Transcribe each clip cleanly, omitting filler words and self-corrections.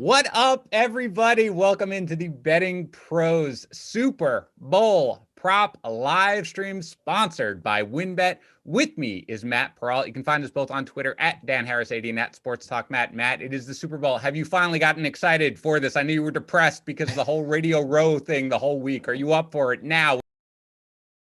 What up, everybody? Welcome into the Betting Pros Super Bowl prop live stream sponsored by WynnBet. With me is Matt Perrault. You can find us both on Twitter at DanHarris80 and at Sports Talk Matt. Matt, it is the Super Bowl. Have you finally gotten excited for this? I knew you were depressed because of the whole Radio Row thing the whole week. Are you up for it now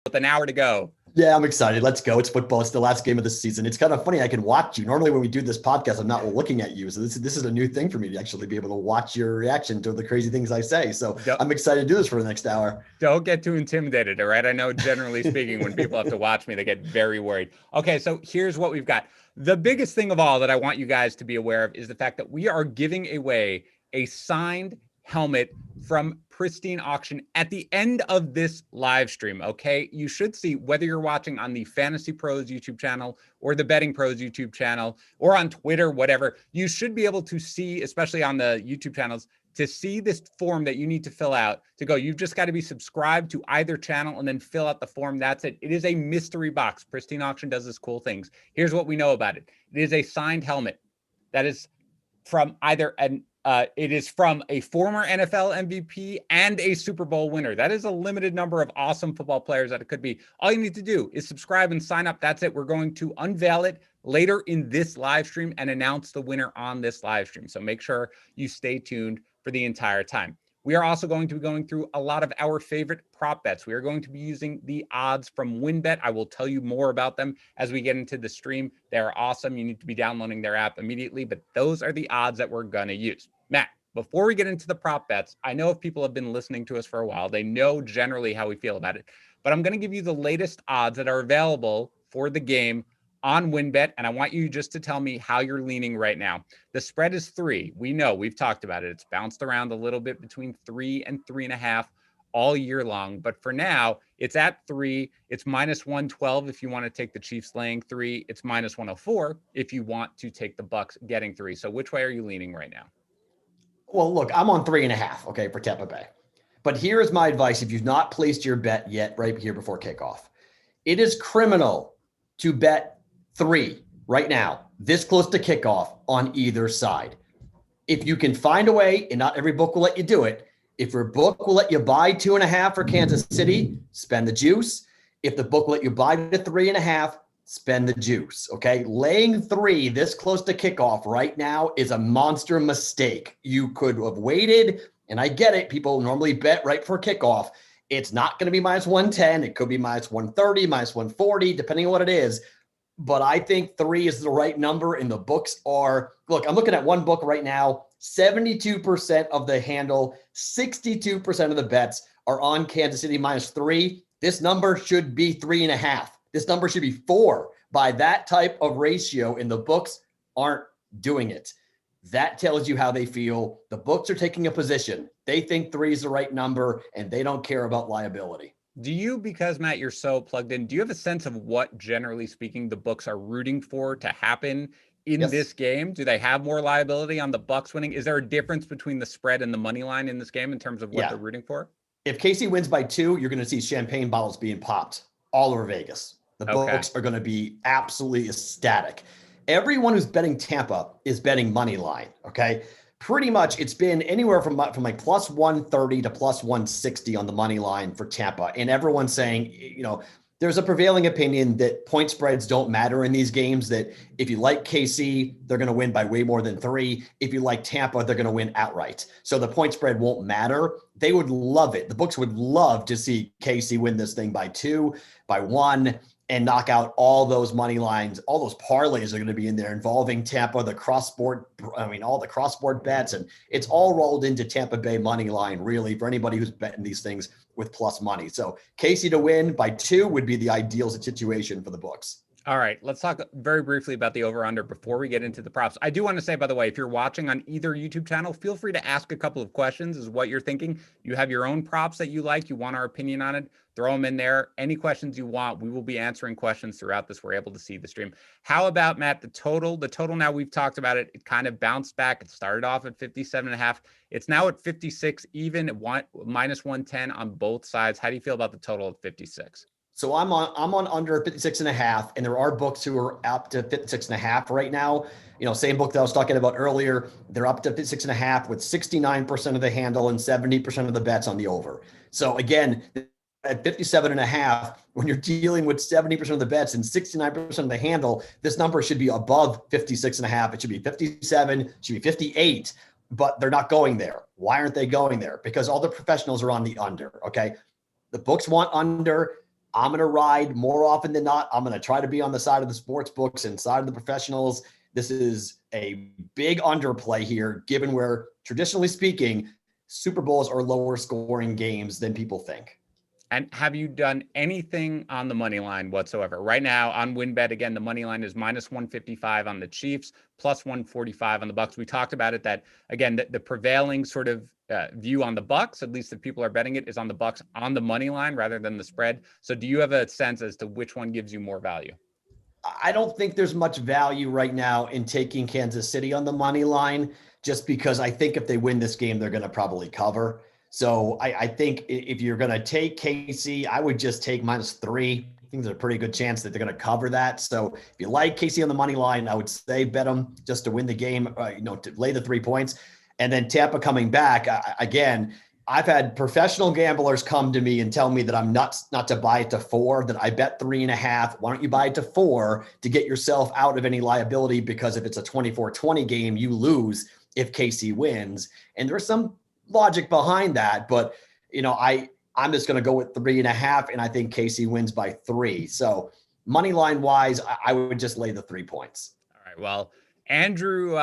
with an hour to go? Yeah, I'm excited. Let's go. It's football. It's the last game of the season. It's kind of funny. I can watch you. Normally when we do this podcast, I'm not looking at you. So this is a new thing for me to actually be able to watch your reaction to the crazy things I say. So I'm excited to do this for the next hour. Don't get too intimidated, all right? I know generally speaking, when people have to watch me, they get very worried. Okay, so here's what we've got. The biggest thing of all that I want you guys to be aware of is the fact that we are giving away a signed helmet from Pristine Auction at the end of this live stream. Okay, you should see, whether you're watching on the Fantasy Pros YouTube channel or the Betting Pros YouTube channel or on Twitter, whatever, you should be able to see, especially on the YouTube channels, to see this form that you need to fill out to go. You've just got to be subscribed to either channel and then fill out the form. That's it. It is a mystery box. Pristine Auction does this cool things. Here's what we know about it. It is a signed helmet that is from either it is from a former NFL MVP and a Super Bowl winner. That is a limited number of awesome football players that it could be. All you need to do is subscribe and sign up. That's it. We're going to unveil it later in this live stream and announce the winner on this live stream. So make sure you stay tuned for the entire time. We are also going to be going through a lot of our favorite prop bets. We are going to be using the odds from WynnBet. I will tell you more about them as we get into the stream. They're awesome. You need to be downloading their app immediately, but those are the odds that we're going to use. Matt, before we get into the prop bets, I know if people have been listening to us for a while, they know generally how we feel about it, but I'm going to give you the latest odds that are available for the game on WynnBet, and I want you just to tell me how you're leaning right now. The spread is 3. We know, we've talked about it. It's bounced around a little bit between 3 and 3.5 all year long, but for now, it's at 3. It's minus 112 if you want to take the Chiefs laying 3. It's minus 104 if you want to take the Bucks getting 3. So which way are you leaning right now? Well, look, I'm on 3.5, okay, for Tampa Bay. But here's my advice if you've not placed your bet yet right here before kickoff. It is criminal to bet 3 right now, this close to kickoff on either side. If you can find a way, and not every book will let you do it, if your book will let you buy 2.5 for Kansas City, spend the juice. If the book will let you buy the 3.5, spend the juice, okay? Laying 3 this close to kickoff right now is a monster mistake. You could have waited, and I get it. People normally bet right for kickoff. It's not going to be minus 110. It could be minus 130, minus 140, depending on what it is. But I think 3 is the right number, and the books are, look, I'm looking at one book right now, 72% of the handle, 62% of the bets are on Kansas City minus 3. This number should be 3.5. This number should be 4 by that type of ratio, and the books aren't doing it. That tells you how they feel. The books are taking a position. They think 3 is the right number, and they don't care about liability. Do you, because Matt, you're so plugged in, do you have a sense of what, generally speaking, the books are rooting for to happen in this game? Do they have more liability on the Bucks winning? Is there a difference between the spread and the money line in this game in terms of what they're rooting for? If KC wins by 2, you're going to see champagne bottles being popped all over Vegas. The books are going to be absolutely ecstatic. Everyone who's betting Tampa is betting money line, okay? Pretty much it's been anywhere from like plus 130 to plus 160 on the money line for Tampa. And everyone's saying, you know, there's a prevailing opinion that point spreads don't matter in these games, that if you like KC, they're going to win by way more than 3. If you like Tampa, they're going to win outright. So the point spread won't matter. They would love it. The books would love to see KC win this thing by 2, by 1. And knock out all those money lines. All those parlays are going to be in there involving Tampa, all the cross-board bets, and it's all rolled into Tampa Bay money line, really, for anybody who's betting these things with plus money. So Casey to win by 2 would be the ideal situation for the books. All right, let's talk very briefly about the over-under before we get into the props. I do want to say, by the way, if you're watching on either YouTube channel, feel free to ask a couple of questions as what you're thinking. You have your own props that you like, you want our opinion on it, throw them in there. Any questions you want, we will be answering questions throughout this. We're able to see the stream. How about, Matt, the total? The total now, we've talked about it. It kind of bounced back. It started off at 57.5. It's now at 56, even, minus 110 on both sides. How do you feel about the total at 56? So I'm on under 56.5, and there are books who are up to 56.5 right now. Same book that I was talking about earlier, they're up to 56.5 with 69% of the handle and 70% of the bets on the over. So again, at 57.5, when you're dealing with 70% of the bets and 69% of the handle, this number should be above 56.5. It should be 57, it should be 58, but they're not going there. Why aren't they going there? Because all the professionals are on the under, okay? The books want under. I'm going to ride more often than not. I'm going to try to be on the side of the sports books and side of the professionals. This is a big underplay here, given where, traditionally speaking, Super Bowls are lower scoring games than people think. And have you done anything on the money line whatsoever? Right now on WynnBet, again, the money line is minus 155 on the Chiefs, plus 145 on the Bucks. We talked about it that, again, the prevailing sort of view on the Bucks, at least if people are betting it, is on the Bucks on the money line rather than the spread. So do you have a sense as to which one gives you more value? I don't think there's much value right now in taking Kansas City on the money line, just because I think if they win this game, they're going to probably cover. So I think if you're going to take KC, I would just take -3. I think there's a pretty good chance that they're going to cover that. So if you like KC on the money line, I would say bet them just to win the game, to lay the 3 points. And then Tampa coming back, again, I've had professional gamblers come to me and tell me that I'm nuts not to buy it to 4, that I bet 3.5. Why don't you buy it to 4 to get yourself out of any liability? Because if it's a 24-20 game, you lose if KC wins. And there's some logic behind that, but I'm just going to go with 3.5, and I think KC wins by 3. So money line wise, I would just lay the 3 points. All right. Well, Andrew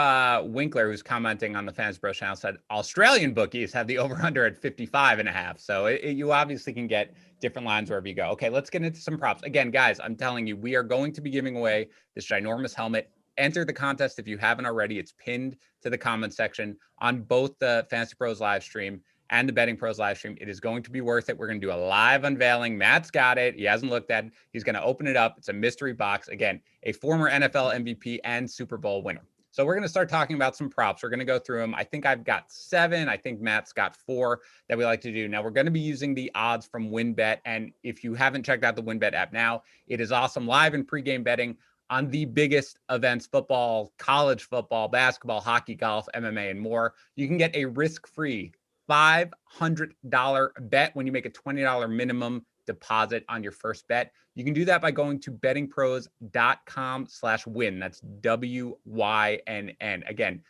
Winkler, who's commenting on the FantasyPros channel, said Australian bookies have the over-under at 55.5. So you obviously can get different lines wherever you go. Okay, let's get into some props. Again, guys, I'm telling you, we are going to be giving away this ginormous helmet. Enter the contest if you haven't already. It's pinned to the comment section on both the FantasyPros live stream and the BettingPros live stream. It is going to be worth it. We're going to do a live unveiling. Matt's got it. He hasn't looked at it. He's going to open it up. It's a mystery box. Again, a former NFL MVP and Super Bowl winner. So we're going to start talking about some props. We're going to go through them. I think I've got 7. I think Matt's got 4 that we like to do. Now we're going to be using the odds from WynnBet. And if you haven't checked out the WynnBet app now, it is awesome. Live and pregame betting on the biggest events: football, college football, basketball, hockey, golf, MMA, and more. You can get a risk-free $500 bet when you make a $20 minimum deposit on your first bet. You can do that by going to bettingpros.com/win. That's WYNN. Again,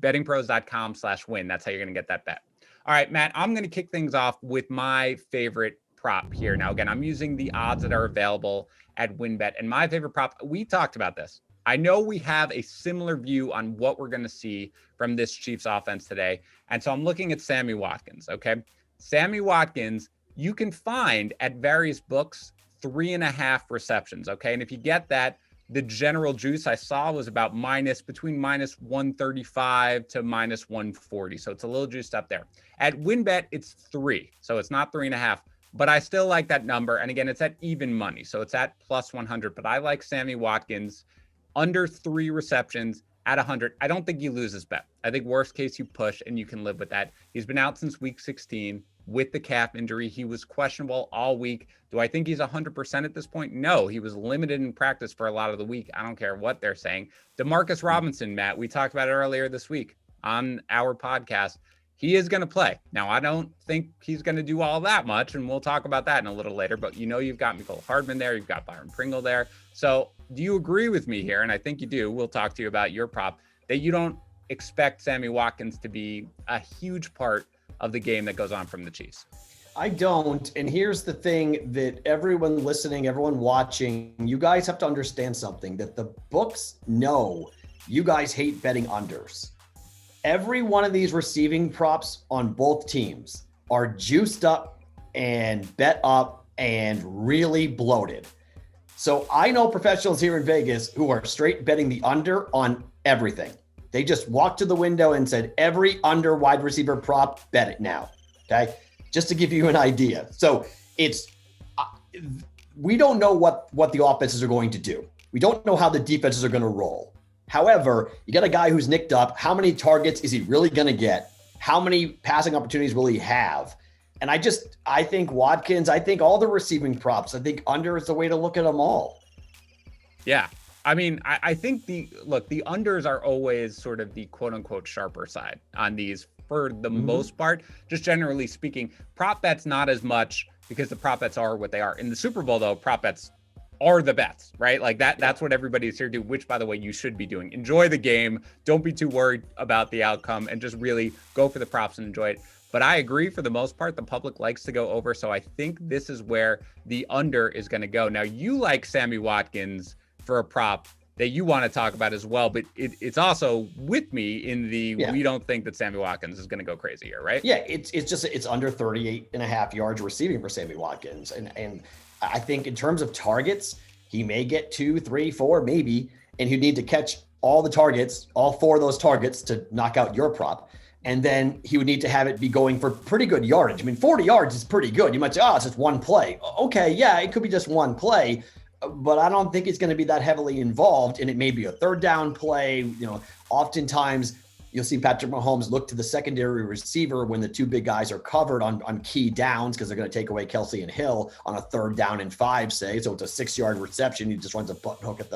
bettingpros.com/win. That's how you're going to get that bet. All right, Matt, I'm going to kick things off with my favorite prop here. Now, again, I'm using the odds that are available at WynnBet, and my favorite prop, we talked about this. I know we have a similar view on what we're going to see from this Chiefs offense today. And so I'm looking at Sammy Watkins. Okay. Sammy Watkins, you can find at various books 3.5 receptions. Okay. And if you get that, the general juice I saw was about between -135 to -140. So it's a little juiced up there. At WynnBet, it's 3. So it's not 3.5. But I still like that number. And again, it's at even money. So it's at +100. But I like Sammy Watkins under 3 receptions at 100. I don't think you lose this bet. I think worst case you push and you can live with that. He's been out since week 16 with the calf injury. He was questionable all week. Do I think he's 100% at this point? No, he was limited in practice for a lot of the week. I don't care what they're saying. Demarcus Robinson, Matt, we talked about it earlier this week on our podcast. He is going to play. Now, I don't think he's going to do all that much, and we'll talk about that in a little later, but you've got Mecole Hardman there. You've got Byron Pringle there. So do you agree with me here? And I think you do. We'll talk to you about your prop, that you don't expect Sammy Watkins to be a huge part of the game that goes on from the Chiefs. I don't. And here's the thing that everyone listening, everyone watching, you guys have to understand something, that the books know you guys hate betting unders. Every one of these receiving props on both teams are juiced up and bet up and really bloated. So I know professionals here in Vegas who are straight betting the under on everything. They just walked to the window and said, every under wide receiver prop, bet it now. Okay. Just to give you an idea. So we don't know what the offenses are going to do. We don't know how the defenses are going to roll. However, you got a guy who's nicked up. How many targets is he really going to get? How many passing opportunities will he have? And I think Watkins, I think all the receiving props, I think under is the way to look at them all. Yeah. I mean, I think the unders are always sort of the quote unquote sharper side on these for the most part. Just generally speaking, prop bets not as much because the prop bets are what they are. In the Super Bowl, though, prop bets are the bets, right? Like that's what everybody's here to do, which, by the way, you should be doing. Enjoy the game. Don't be too worried about the outcome and just really go for the props and enjoy it. But I agree, for the most part, the public likes to go over. So I think this is where the under is going to go. Now, you like Sammy Watkins for a prop that you want to talk about as well, but it's also with me in the we don't think that Sammy Watkins is going to go crazy here, right? Yeah, it's under 38.5 yards receiving for Sammy Watkins. And I think in terms of targets, he may get 2, 3, 4, maybe, and he'd need to catch all the targets, all 4 of those targets to knock out your prop. And then he would need to have it be going for pretty good yardage. I mean, 40 yards is pretty good. You might say, oh, it's just one play. Okay, yeah, it could be just one play, but I don't think it's going to be that heavily involved. And it may be a third down play. You know, oftentimes you'll see Patrick Mahomes look to the secondary receiver when the 2 big guys are covered on key downs because they're going to take away Kelsey and Hill on a 3rd down and 5, say. So it's a 6-yard reception. He just runs a button hook at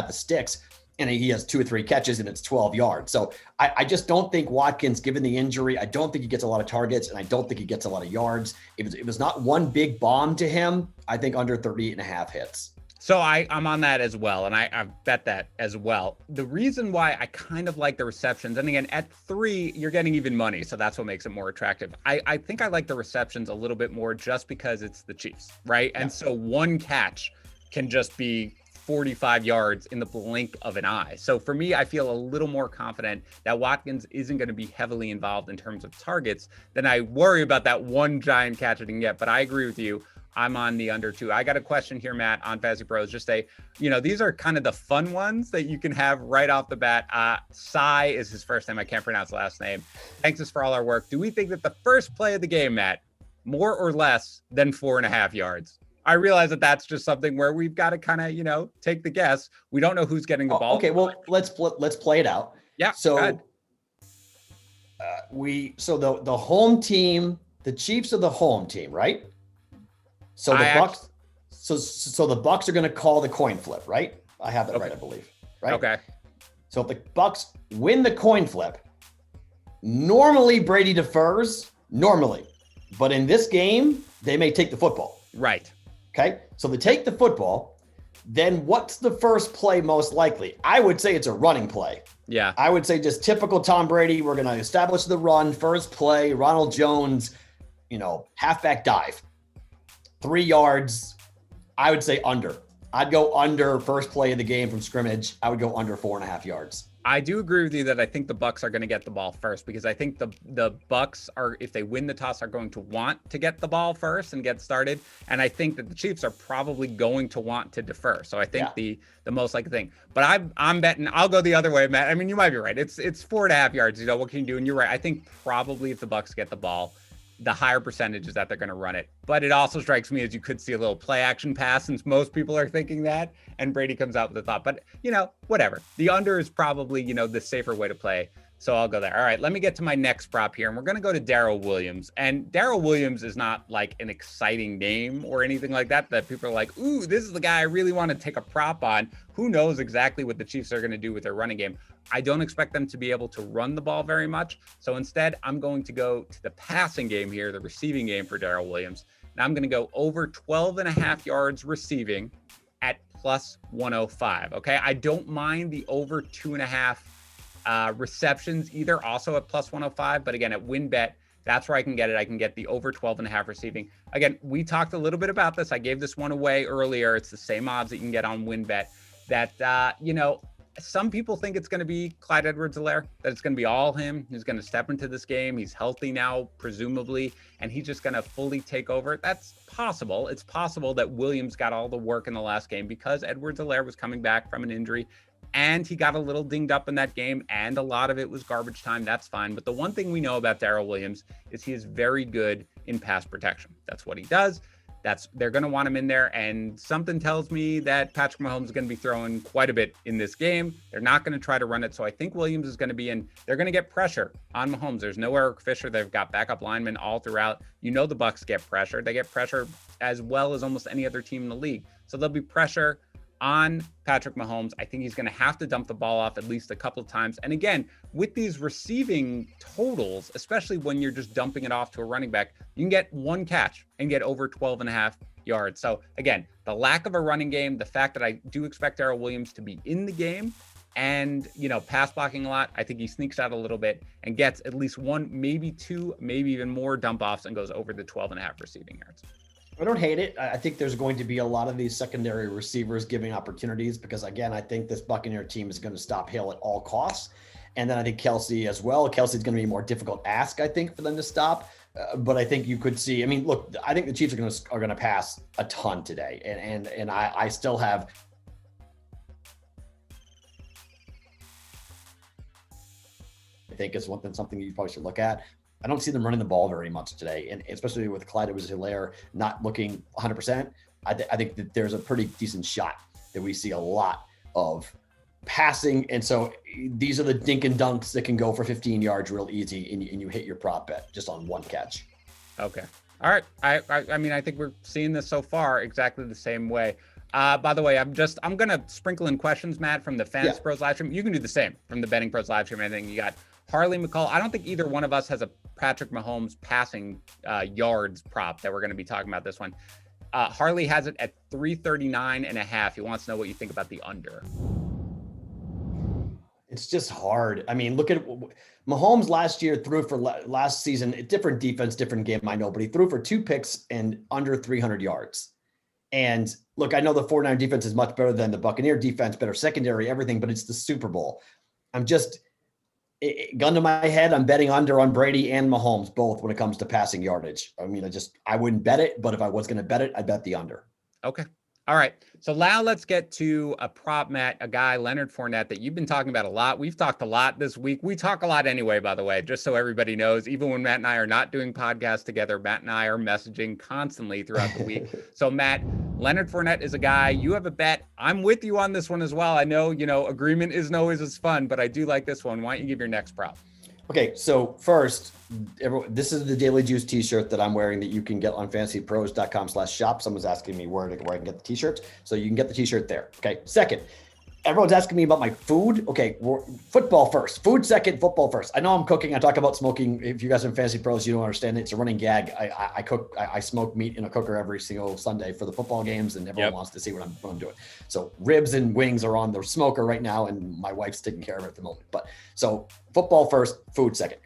the sticks. And he has 2 or 3 catches and it's 12 yards. So I just don't think Watkins, given the injury, I don't think he gets a lot of targets and I don't think he gets a lot of yards. It was not one big bomb to him. I think under 38.5 hits. So I'm on that as well. And I bet that as well. The reason why I kind of like the receptions, and again, at 3, you're getting even money. So that's what makes it more attractive. I think I like the receptions a little bit more just because it's the Chiefs, right? Yeah. And so one catch can just be 45 yards in the blink of an eye. So for me, I feel a little more confident that Watkins isn't going to be heavily involved in terms of targets than I worry about that one giant catch it can get. But I agree with you. I'm on the under 2. I got a question here, Matt, on Fantasy Pros. Just say, these are kind of the fun ones that you can have right off the bat. Sai is his first name. I can't pronounce the last name. Thanks us for all our work. Do we think that the first play of the game, Matt, more or less than 4.5 yards? I realize that that's just something where we've got to kind of, take the guess. We don't know who's getting the ball. Okay, well, let's play it out. Yeah. So the home team, the Chiefs are the home team, right? So the Bucks. So the Bucks are going to call the coin flip, right? I have that right, I believe. Right. Okay. So if the Bucks win the coin flip, normally Brady defers. Normally, but in this game, they may take the football. Right. Okay, so they take the football, then what's the first play most likely? I would say it's a running play. Yeah. I would say just typical Tom Brady. We're going to establish the run, first play, Ronald Jones, halfback dive. 3 yards, I would say under. I'd go under first play of the game from scrimmage. I would go under 4.5 yards. I do agree with you that I think the Bucks are going to get the ball first because I think the Bucks are, if they win the toss, are going to want to get the ball first and get started. And I think that the Chiefs are probably going to want to defer. So I think the most likely thing. But I'm betting I'll go the other way, Matt. I mean, you might be right. It's 4.5 yards. What can you do? And you're right. I think probably if the Bucks get the ball, the higher percentage is that they're going to run it. But it also strikes me as you could see a little play action pass since most people are thinking that, and Brady comes out with a thought. But, whatever. The under is probably, the safer way to play. So I'll go there. All right, let me get to my next prop here. And we're going to go to Darrell Williams. And Darrell Williams is not like an exciting name or anything like that people are like, ooh, this is the guy I really want to take a prop on. Who knows exactly what the Chiefs are going to do with their running game. I don't expect them to be able to run the ball very much. So instead, I'm going to go to the passing game here, the receiving game for Darrell Williams. Now I'm going to go over 12.5 yards receiving at plus 105. Okay. I don't mind the over 2.5 receptions either, also at plus 105. But again, at WynnBet, that's where I can get it. I can get the over 12.5 receiving. Again, we talked a little bit about this. I gave this one away earlier. It's the same odds that you can get on WynnBet that, some people think it's going to be Clyde Edwards-Helaire, that it's going to be all him. He's going to step into this game. He's healthy now, presumably, and he's just going to fully take over. That's possible. It's possible that Williams got all the work in the last game because Edwards-Helaire was coming back from an injury and he got a little dinged up in that game and a lot of it was garbage time. That's fine. But the one thing we know about Darrell Williams is he is very good in pass protection. That's what he does. they're going to want him in there. And something tells me that Patrick Mahomes is going to be throwing quite a bit in this game. They're not going to try to run it. So I think Williams is going to be in. They're going to get pressure on Mahomes. There's no Eric Fisher. They've got backup linemen all throughout. You know, the Bucks get pressure. They get pressure as well as almost any other team in the league. So there'll be pressure on Patrick Mahomes. I think he's going to have to dump the ball off at least a couple of times. And again, with these receiving totals, especially when you're just dumping it off to a running back, you can get one catch and get over 12.5 yards. So again, the lack of a running game, the fact that I do expect Darrell Williams to be in the game and, you know, pass blocking a lot, I think he sneaks out a little bit and gets at least one, maybe two, maybe even more dump offs and goes over the 12.5 receiving yards. I don't hate it. I think there's going to be a lot of these secondary receivers giving opportunities because, again, I think this Buccaneer team is going to stop Hill at all costs. And then I think Kelsey as well. Kelsey's going to be a more difficult ask, I think, for them to stop. But I think you could see, I mean, look, I think the Chiefs are going to pass a ton today. And I still have, I think is something you probably should look at. I don't see them running the ball very much today, and especially with Clyde Edwards-Helaire not looking 100%. I think that there's a pretty decent shot that we see a lot of passing, and so these are the dink and dunks that can go for 15 yards real easy, and you hit your prop bet just on one catch. Okay, all right. I mean, I think we're seeing this so far exactly the same way. By the way, I'm gonna sprinkle in questions, Matt, from the FantasyPros live stream. You can do the same from the BettingPros live stream. I think you got Harley McCall. I don't think either one of us has a Patrick Mahomes passing yards prop that we're going to be talking about this one. Harley has it at 339.5. He wants to know what you think about the under. It's just hard. I mean, look at Mahomes last year threw for last season, different defense, different game, I know, but he threw for 2 picks and under 300 yards. And look, I know the 49 defense is much better than the Buccaneer defense, better secondary, everything, but it's the Super Bowl. Gun to my head, I'm betting under on Brady and Mahomes both when it comes to passing yardage. I mean, I wouldn't bet it, but if I was going to bet it, I'd bet the under. Okay. All right. So now let's get to a prop, Matt, a guy, Leonard Fournette, that you've been talking about a lot. We've talked a lot this week. We talk a lot anyway, by the way, just so everybody knows. Even when Matt and I are not doing podcasts together, Matt and I are messaging constantly throughout the week. So, Matt, Leonard Fournette is a guy. You have a bet. I'm with you on this one as well. I know, agreement isn't always as fun, but I do like this one. Why don't you give your next prop? Okay, so first, this is the Daily Juice t-shirt that I'm wearing that you can get on fantasypros.com/shop. Someone's asking me where I can get the t-shirts. So you can get the t-shirt there. Okay, second, everyone's asking me about my food. Okay, football first. Food second, football first. I know I'm cooking. I talk about smoking. If you guys are in Fantasy Pros, you don't understand it. It's a running gag. I smoke meat in a cooker every single Sunday for the football games, and everyone wants to see what I'm doing. So ribs and wings are on the smoker right now, and my wife's taking care of it at the moment. But so football first, food second.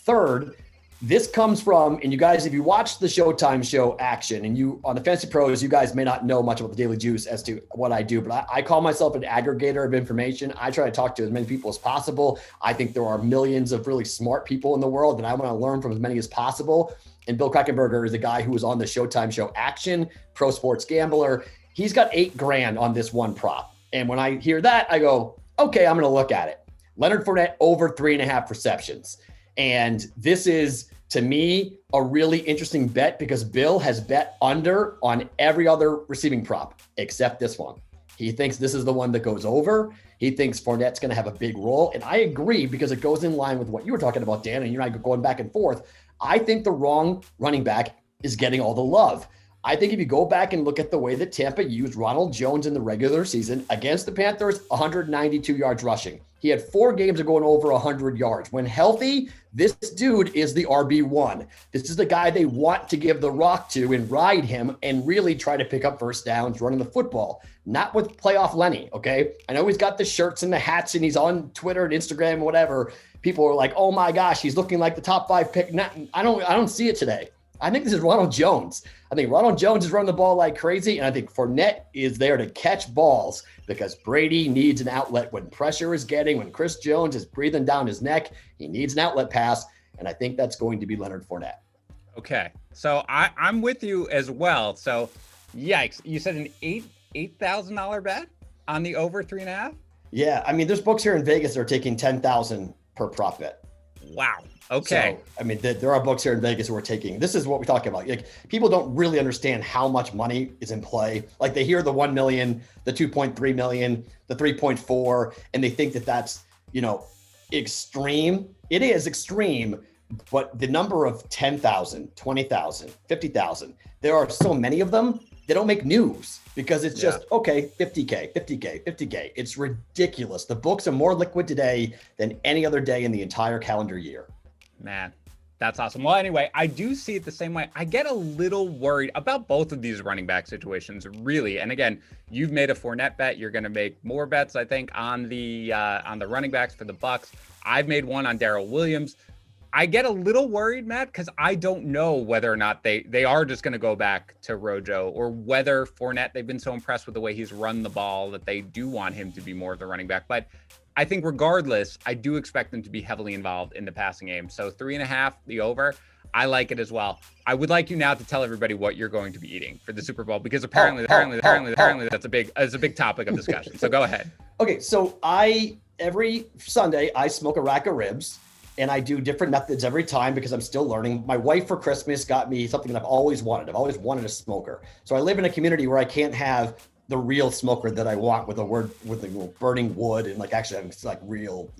Third, this comes from, and you guys, if you watch the Showtime show Action, and you on the Fantasy Pros, you guys may not know much about the Daily Juice as to what I do, but I call myself an aggregator of information. I try to talk to as many people as possible. I think there are millions of really smart people in the world, and I want to learn from as many as possible. And Bill Krackomberger is a guy who was on the Showtime show Action, pro sports gambler. He's got $8,000 on this one prop. And when I hear that, I go, okay, I'm going to look at it. Leonard Fournette over 3.5 receptions. And this is, to me, a really interesting bet because Bill has bet under on every other receiving prop except this one. He thinks this is the one that goes over. He thinks Fournette's going to have a big role. And I agree because it goes in line with what you were talking about, Dan, and you're not going back and forth. I think the wrong running back is getting all the love. I think if you go back and look at the way that Tampa used Ronald Jones in the regular season against the Panthers, 192 yards rushing. He had 4 games of going over 100 yards. When healthy, this dude is the RB1. This is the guy they want to give the rock to and ride him and really try to pick up first downs running the football. Not with playoff Lenny, okay? I know he's got the shirts and the hats and he's on Twitter and Instagram and whatever. People are like, oh my gosh, he's looking like the top 5 pick. I don't see it today. I think this is Ronald Jones. I think Ronald Jones is running the ball like crazy, and I think Fournette is there to catch balls because Brady needs an outlet when pressure is getting, when Chris Jones is breathing down his neck, he needs an outlet pass, and I think that's going to be Leonard Fournette. Okay, so I'm with you as well. So, yikes, you said an $8,000 bet on the over 3.5? Yeah, I mean, there's books here in Vegas that are taking $10,000 per prop bet. Wow. Okay. So, I mean, there are books here in Vegas who are taking, this is what we talk about. Like, people don't really understand how much money is in play. Like, they hear the 1 million, the 2.3 million, the 3.4, and they think that that's, extreme. It is extreme, but the number of 10,000, 20,000, 50,000, there are so many of them, they don't make news because it's just, okay, 50K, 50K, 50K. It's ridiculous. The books are more liquid today than any other day in the entire calendar year. Man, that's awesome. Well, anyway, I do see it the same way. I get a little worried about both of these running back situations, really. And again, you've made a Fournette bet. You're going to make more bets, I think, on the running backs for the Bucs. I've made one on Darrell Williams. I get a little worried, Matt, because I don't know whether or not they are just going to go back to Rojo, or whether Fournette, they've been so impressed with the way he's run the ball that they do want him to be more of the running back. But I think regardless, I do expect them to be heavily involved in the passing game. So 3.5, the over, I like it as well. I would like you now to tell everybody what you're going to be eating for the Super Bowl, because apparently that's a big topic of discussion. So go ahead. Okay, so every Sunday I smoke a rack of ribs. And I do different methods every time because I'm still learning. My wife for Christmas got me something that I've always wanted. I've always wanted a smoker. So I live in a community where I can't have the real smoker that I want with the burning wood and actually having real,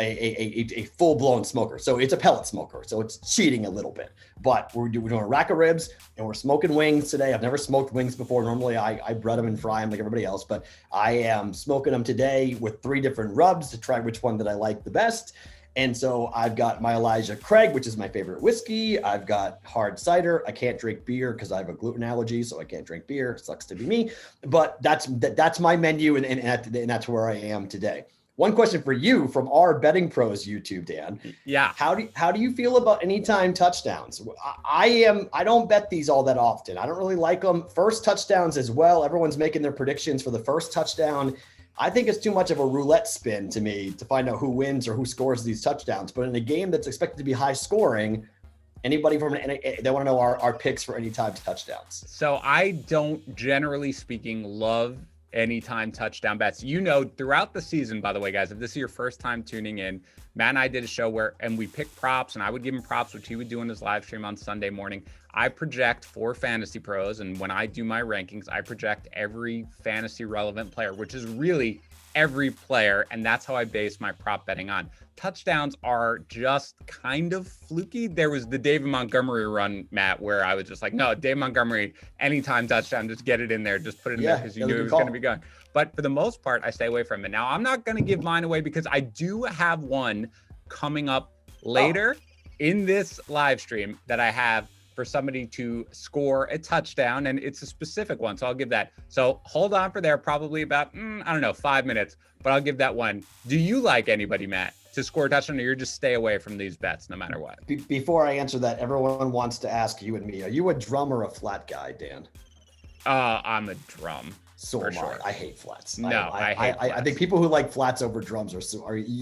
a full-blown smoker. So it's a pellet smoker. So it's cheating a little bit. But we're doing a rack of ribs and we're smoking wings today. I've never smoked wings before. Normally I bread them and fry them like everybody else, but I am smoking them today with 3 different rubs to try which one that I like the best. And so I've got my Elijah Craig, which is my favorite whiskey. I've got hard cider. I can't drink beer because I have a gluten allergy, so I can't drink beer. Sucks to be me. But that's my menu, and that's where I am today. One question for you from our Betting Pros YouTube, Dan. Yeah. How do you feel about anytime touchdowns? I don't bet these all that often. I don't really like them. First touchdowns as well. Everyone's making their predictions for the first touchdown. I think it's too much of a roulette spin to me to find out who wins or who scores these touchdowns. But in a game that's expected to be high scoring, they want to know our picks for anytime touchdowns. So I don't, generally speaking, love anytime touchdown bets. Throughout the season, by the way, guys, if this is your first time tuning in, Matt and I did a show and we picked props, and I would give him props, which he would do in his live stream on Sunday morning. I project for Fantasy Pros, and when I do my rankings, I project every fantasy relevant player, which is really every player, and that's how I base my prop betting on. Touchdowns are just kind of fluky. There was the David Montgomery run, Matt, where I was just like, no, David Montgomery, anytime touchdown, just get it in there, just put it in there because you knew it was going to be going. But for the most part, I stay away from it. Now, I'm not going to give mine away because I do have one coming up later in this live stream that I have for somebody to score a touchdown, and it's a specific one, so I'll give that. So hold on for there, probably about, 5 minutes, but I'll give that one. Do you like anybody, Matt, to score a touchdown, or you're just stay away from these bets no matter what? Before I answer that, everyone wants to ask you and me, are you a drum or a flat guy, Dan? I'm a drum. So am I. I hate flats. No, I hate flats. I think people who like flats over drums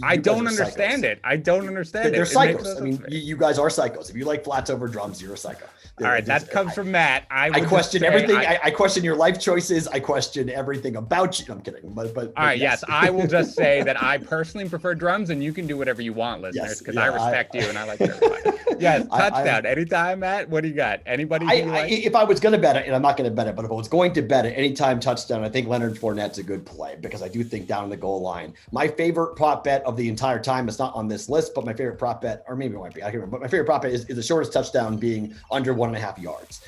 I don't understand it. I don't understand it. They're psychos. I mean, you guys are psychos. If you like flats over drums, you're a psycho. All right, that comes from Matt. I question everything. I question your life choices. I question everything about you. I'm kidding. But all right, yes, I will just say that I personally prefer drums, and you can do whatever you want, listeners, because I respect you and I like everybody. Yes, touchdown. Anytime, Matt. What do you got? Anybody? If I was going to bet it, and I'm not going to bet it, but if I was going to bet it, anytime touchdown, I think Leonard Fournette's a good play because I do think down the goal line. My favorite prop bet of the entire time, it's not on this list, but my favorite prop bet, or maybe it might be, I can't remember, but my favorite prop bet is the shortest touchdown being under 1.5 yards.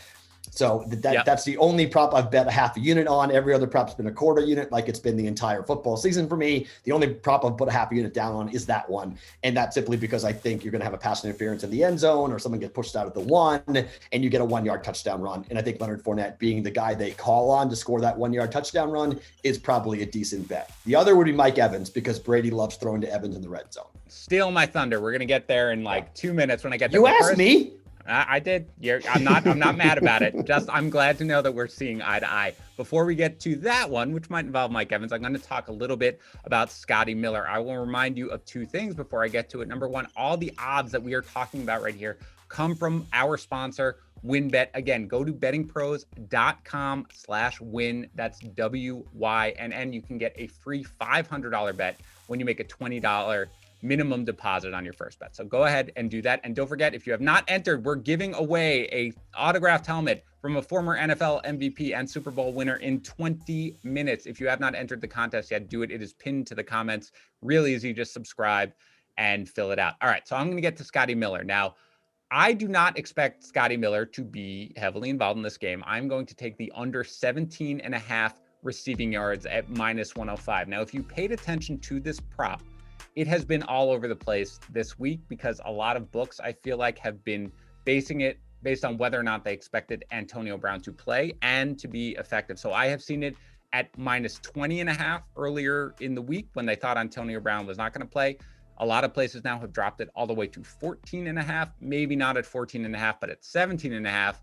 So that's the only prop I've bet a half a unit on. Every other prop's been a quarter unit, like it's been the entire football season for me. The only prop I've put a half a unit down on is that one. And that's simply because I think you're going to have a pass interference in the end zone or someone gets pushed out of the 1 and you get a 1-yard touchdown run. And I think Leonard Fournette being the guy they call on to score that 1-yard touchdown run is probably a decent bet. The other would be Mike Evans because Brady loves throwing to Evans in the red zone. Steal my thunder. We're going to get there in 2 minutes when I get there. You asked me. I did. I'm not mad about it. I'm glad to know that we're seeing eye to eye. Before we get to that one, which might involve Mike Evans, I'm going to talk a little bit about Scottie Miller. I will remind you of 2 things before I get to it. Number one, all the odds that we are talking about right here come from our sponsor, WynnBet. Again, go to bettingpros.com/win. That's WYNN. You can get a free $500 bet when you make a $20 minimum deposit on your first bet. So go ahead and do that. And don't forget, if you have not entered, we're giving away a autographed helmet from a former NFL MVP and Super Bowl winner in 20 minutes. If you have not entered the contest yet, do it. It is pinned to the comments. Really easy. Just subscribe and fill it out. All right. So I'm going to get to Scottie Miller. Now, I do not expect Scottie Miller to be heavily involved in this game. I'm going to take the under 17.5 receiving yards at -105. Now, if you paid attention to this prop, it has been all over the place this week because a lot of books, I feel like, have been basing it based on whether or not they expected Antonio Brown to play and to be effective. So I have seen it at -20.5 earlier in the week when they thought Antonio Brown was not going to play. A lot of places now have dropped it all the way to 14.5, maybe not at 14.5, but at 17.5.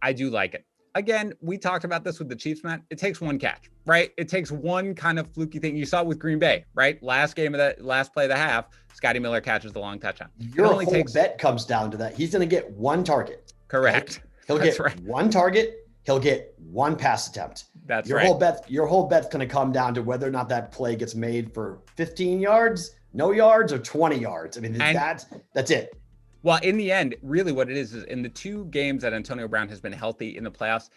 I do like it. Again, we talked about this with the Chiefs, Matt. It takes one catch, right? It takes one kind of fluky thing. You saw it with Green Bay, right? Last play of the half, Scottie Miller catches the long touchdown. Your whole bet comes down to that. He's going to get one target. Correct. Right? He'll get one target. He'll get one pass attempt. That's your right. Your whole bet's going to come down to whether or not that play gets made for 15 yards, no yards, or 20 yards. I mean, that's it. Well, in the end, really what it is in the two games that Antonio Brown has been healthy in the playoffs,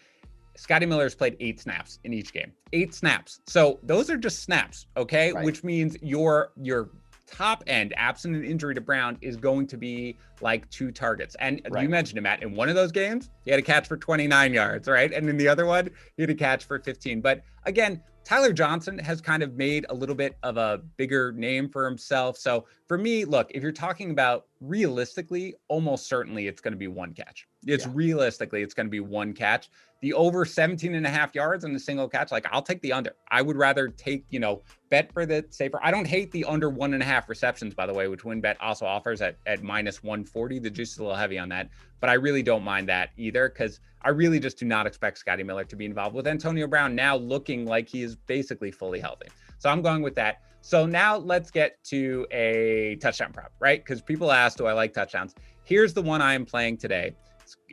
Scottie Miller has played 8 snaps in each game. 8 snaps. So those are just snaps, okay? Right. Which means your top end, absent an injury to Brown, is going to be like 2 targets. And you mentioned it, Matt. In one of those games, he had a catch for 29 yards, right? And in the other one, he had a catch for 15. But again, Tyler Johnson has kind of made a little bit of a bigger name for himself. So for me, look, if you're talking about realistically, almost certainly it's going to be one catch. Realistically, it's going to be one catch. The over 17.5 yards and a single catch, like I'll take the under. I would rather take, bet for the safer. I don't hate the under 1.5 receptions, by the way, which WynnBet also offers at -140. The juice is a little heavy on that, but I really don't mind that either because I really just do not expect Scottie Miller to be involved with Antonio Brown now looking like he is basically fully healthy. So I'm going with that. So now let's get to a touchdown prop, right? Because people ask, do I like touchdowns? Here's the one I am playing today.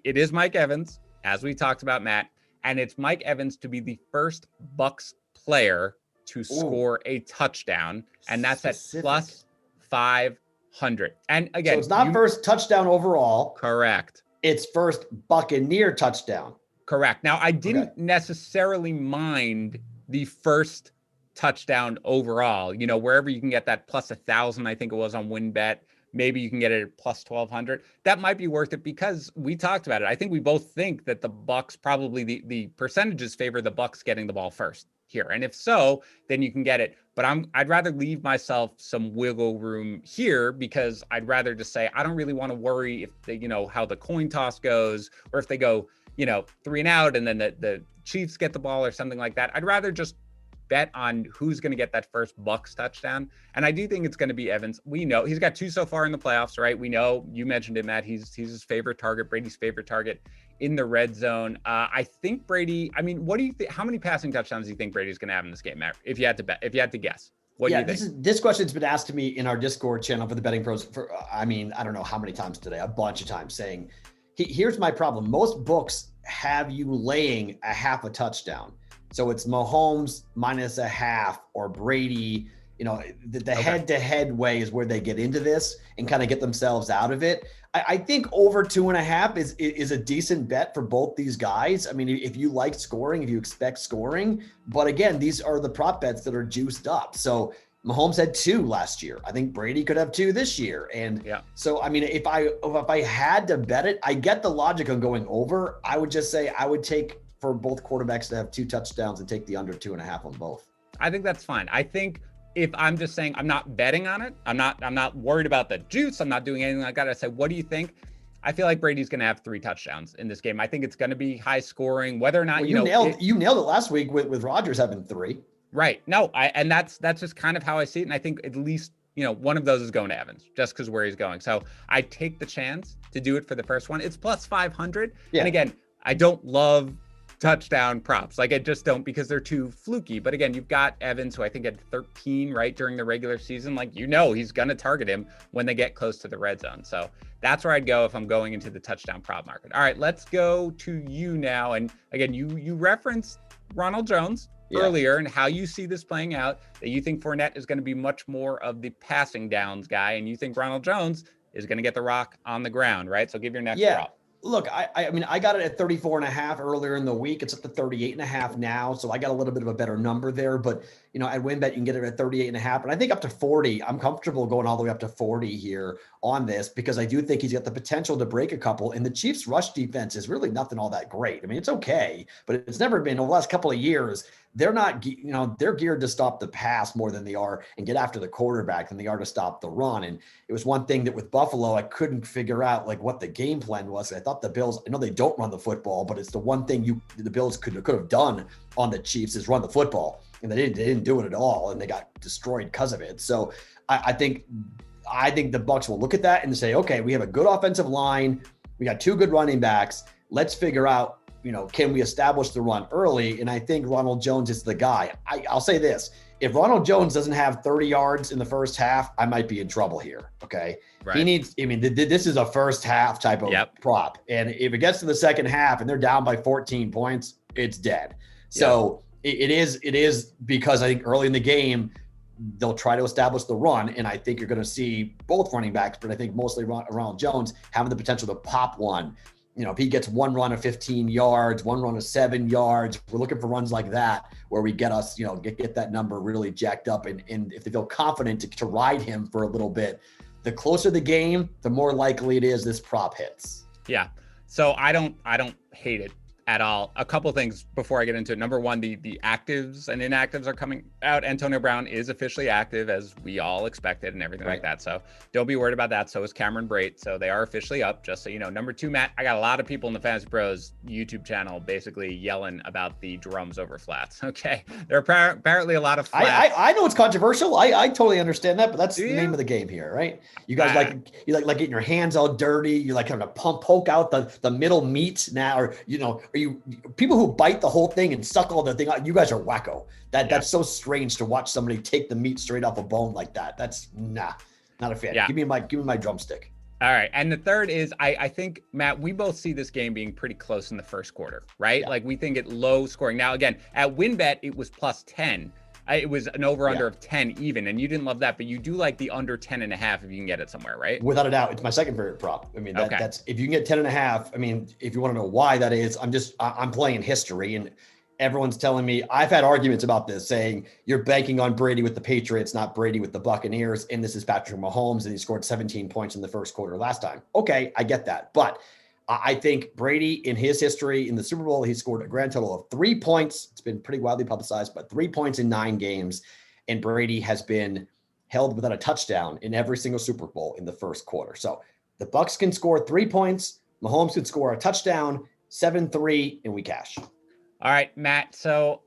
It is Mike Evans, as we talked about, Matt, and it's Mike Evans to be the first Bucs player to score a touchdown, and that's at +500. And again, so it's not first touchdown overall. Correct. It's first Buccaneer touchdown. Correct. Now, I didn't necessarily mind the first touchdown overall, wherever you can get that +1,000, I think it was on WynnBet. Maybe you can get it at +1,200. That might be worth it because we talked about it. I think we both think that the Bucs probably the percentages favor the Bucs getting the ball first here. And if so, then you can get it. But I'd rather leave myself some wiggle room here because I'd rather just say, I don't really want to worry if they, how the coin toss goes or if they go, 3 and out and then the Chiefs get the ball or something like that. I'd rather just bet on who's going to get that first Bucs touchdown. And I do think it's going to be Evans. We know he's got 2 so far in the playoffs, right? We know, you mentioned it, Matt, he's his favorite target, Brady's favorite target in the red zone. I think Brady, what do you think? How many passing touchdowns do you think Brady's going to have in this game, Matt? If you had to bet, if you had to guess, what do you think? This question's been asked to me in our Discord channel for the Betting Pros for, I don't know how many times today, a bunch of times saying, here's my problem. Most books have you laying a half a touchdown. So it's Mahomes -0.5 or Brady, the head-to-head way is where they get into this and kind of get themselves out of it. I think over 2.5 is a decent bet for both these guys. I mean, if you like scoring, if you expect scoring, but again, these are the prop bets that are juiced up. So Mahomes had 2 last year. I think Brady could have 2 this year. And so, if I had to bet it, I get the logic on going over. I would just say I would take for both quarterbacks to have 2 touchdowns and take the under 2.5 on both. I think that's fine. I think if I'm just saying I'm not betting on it, I'm not worried about the juice. I'm not doing anything like that. I say, what do you think? I feel like Brady's going to have 3 touchdowns in this game. I think it's going to be high scoring, whether or not, you nailed it last week with Rodgers having 3. Right. No, and that's just kind of how I see it. And I think at least, one of those is going to Evans just because where he's going. So I take the chance to do it for the first one. It's +500. Yeah. And again, I don't love touchdown props. Like I just don't because they're too fluky. But again, you've got Evans, who I think had 13, right, during the regular season. Like, he's going to target him when they get close to the red zone. So that's where I'd go if I'm going into the touchdown prop market. All right, let's go to you now. And again, you referenced Ronald Jones earlier and how you see this playing out, that you think Fournette is going to be much more of the passing downs guy, and you think Ronald Jones is going to get the rock on the ground, right? So give your next prop. Look, I mean, I got it at 34.5 earlier in the week. It's up to 38.5 now. So I got a little bit of a better number there, but at WynnBet, you can get it at 38.5. And I think up to 40, I'm comfortable going all the way up to 40 here on this, because I do think he's got the potential to break a couple. And the Chiefs rush defense is really nothing all that great. I mean, it's okay, but it's never been over the last couple of years. They're not, they're geared to stop the pass more than they are and get after the quarterback than they are to stop the run. And it was one thing that with Buffalo, I couldn't figure out like what the game plan was. I thought the Bills, I know they don't run the football, but it's the one thing the Bills could have done on the Chiefs is run the football. And they didn't do it at all. And they got destroyed because of it. So I think the Bucs will look at that and say, okay, we have a good offensive line. We got two good running backs. Let's figure out, can we establish the run early? And I think Ronald Jones is the guy. I'll say this. If Ronald Jones doesn't have 30 yards in the first half, I might be in trouble here. Okay. Right. He needs, this is a first half type of prop. And if it gets to the second half and they're down by 14 points, it's dead. So it is because I think early in the game, they'll try to establish the run. And I think you're going to see both running backs, but I think mostly Ronald Jones having the potential to pop one. If he gets one run of 15 yards, one run of 7 yards, we're looking for runs like that where we get us, get that number really jacked up. And if they feel confident to ride him for a little bit, the closer the game, the more likely it is this prop hits. Yeah. So I don't hate it at all. A couple things before I get into it. Number one, the actives and inactives are coming out. Antonio Brown is officially active, as we all expected, and everything like that. So don't be worried about that. So is Cameron Brate. So they are officially up, just so you know. Number two, Matt, I got a lot of people in the Fantasy Pros YouTube channel basically yelling about the drums over flats. Okay. There are apparently a lot of flats. I know it's controversial. I totally understand that, but that's the name of the game here, right? You guys you like getting your hands all dirty. You like having to poke out the middle meat now, or you people who bite the whole thing and suck all the thing out, you guys are wacko. That's so strange to watch somebody take the meat straight off a bone like that. That's not a fan. Give me my drumstick. All right. And the third is I think, Matt, we both see this game being pretty close in the first quarter, right? Like we think it low scoring. Now, again, at WynnBet, it was plus 10. It was an over-under of 10 even, and you didn't love that, but you do like the under 10.5 if you can get it somewhere, right? Without a doubt. It's my second favorite prop. That's if you can get 10.5, if you want to know why that is, I'm playing history, and everyone's telling me, I've had arguments about this saying you're banking on Brady with the Patriots, not Brady with the Buccaneers, and this is Patrick Mahomes, and he scored 17 points in the first quarter last time. Okay, I get that, but I think Brady, in his history in the Super Bowl, he scored a grand total of 3 points. It's been pretty widely publicized, but 3 points in 9 games. And Brady has been held without a touchdown in every single Super Bowl in the first quarter. So the Bucs can score 3 points. Mahomes could score a touchdown, 7-3, and we cash. All right, Matt. So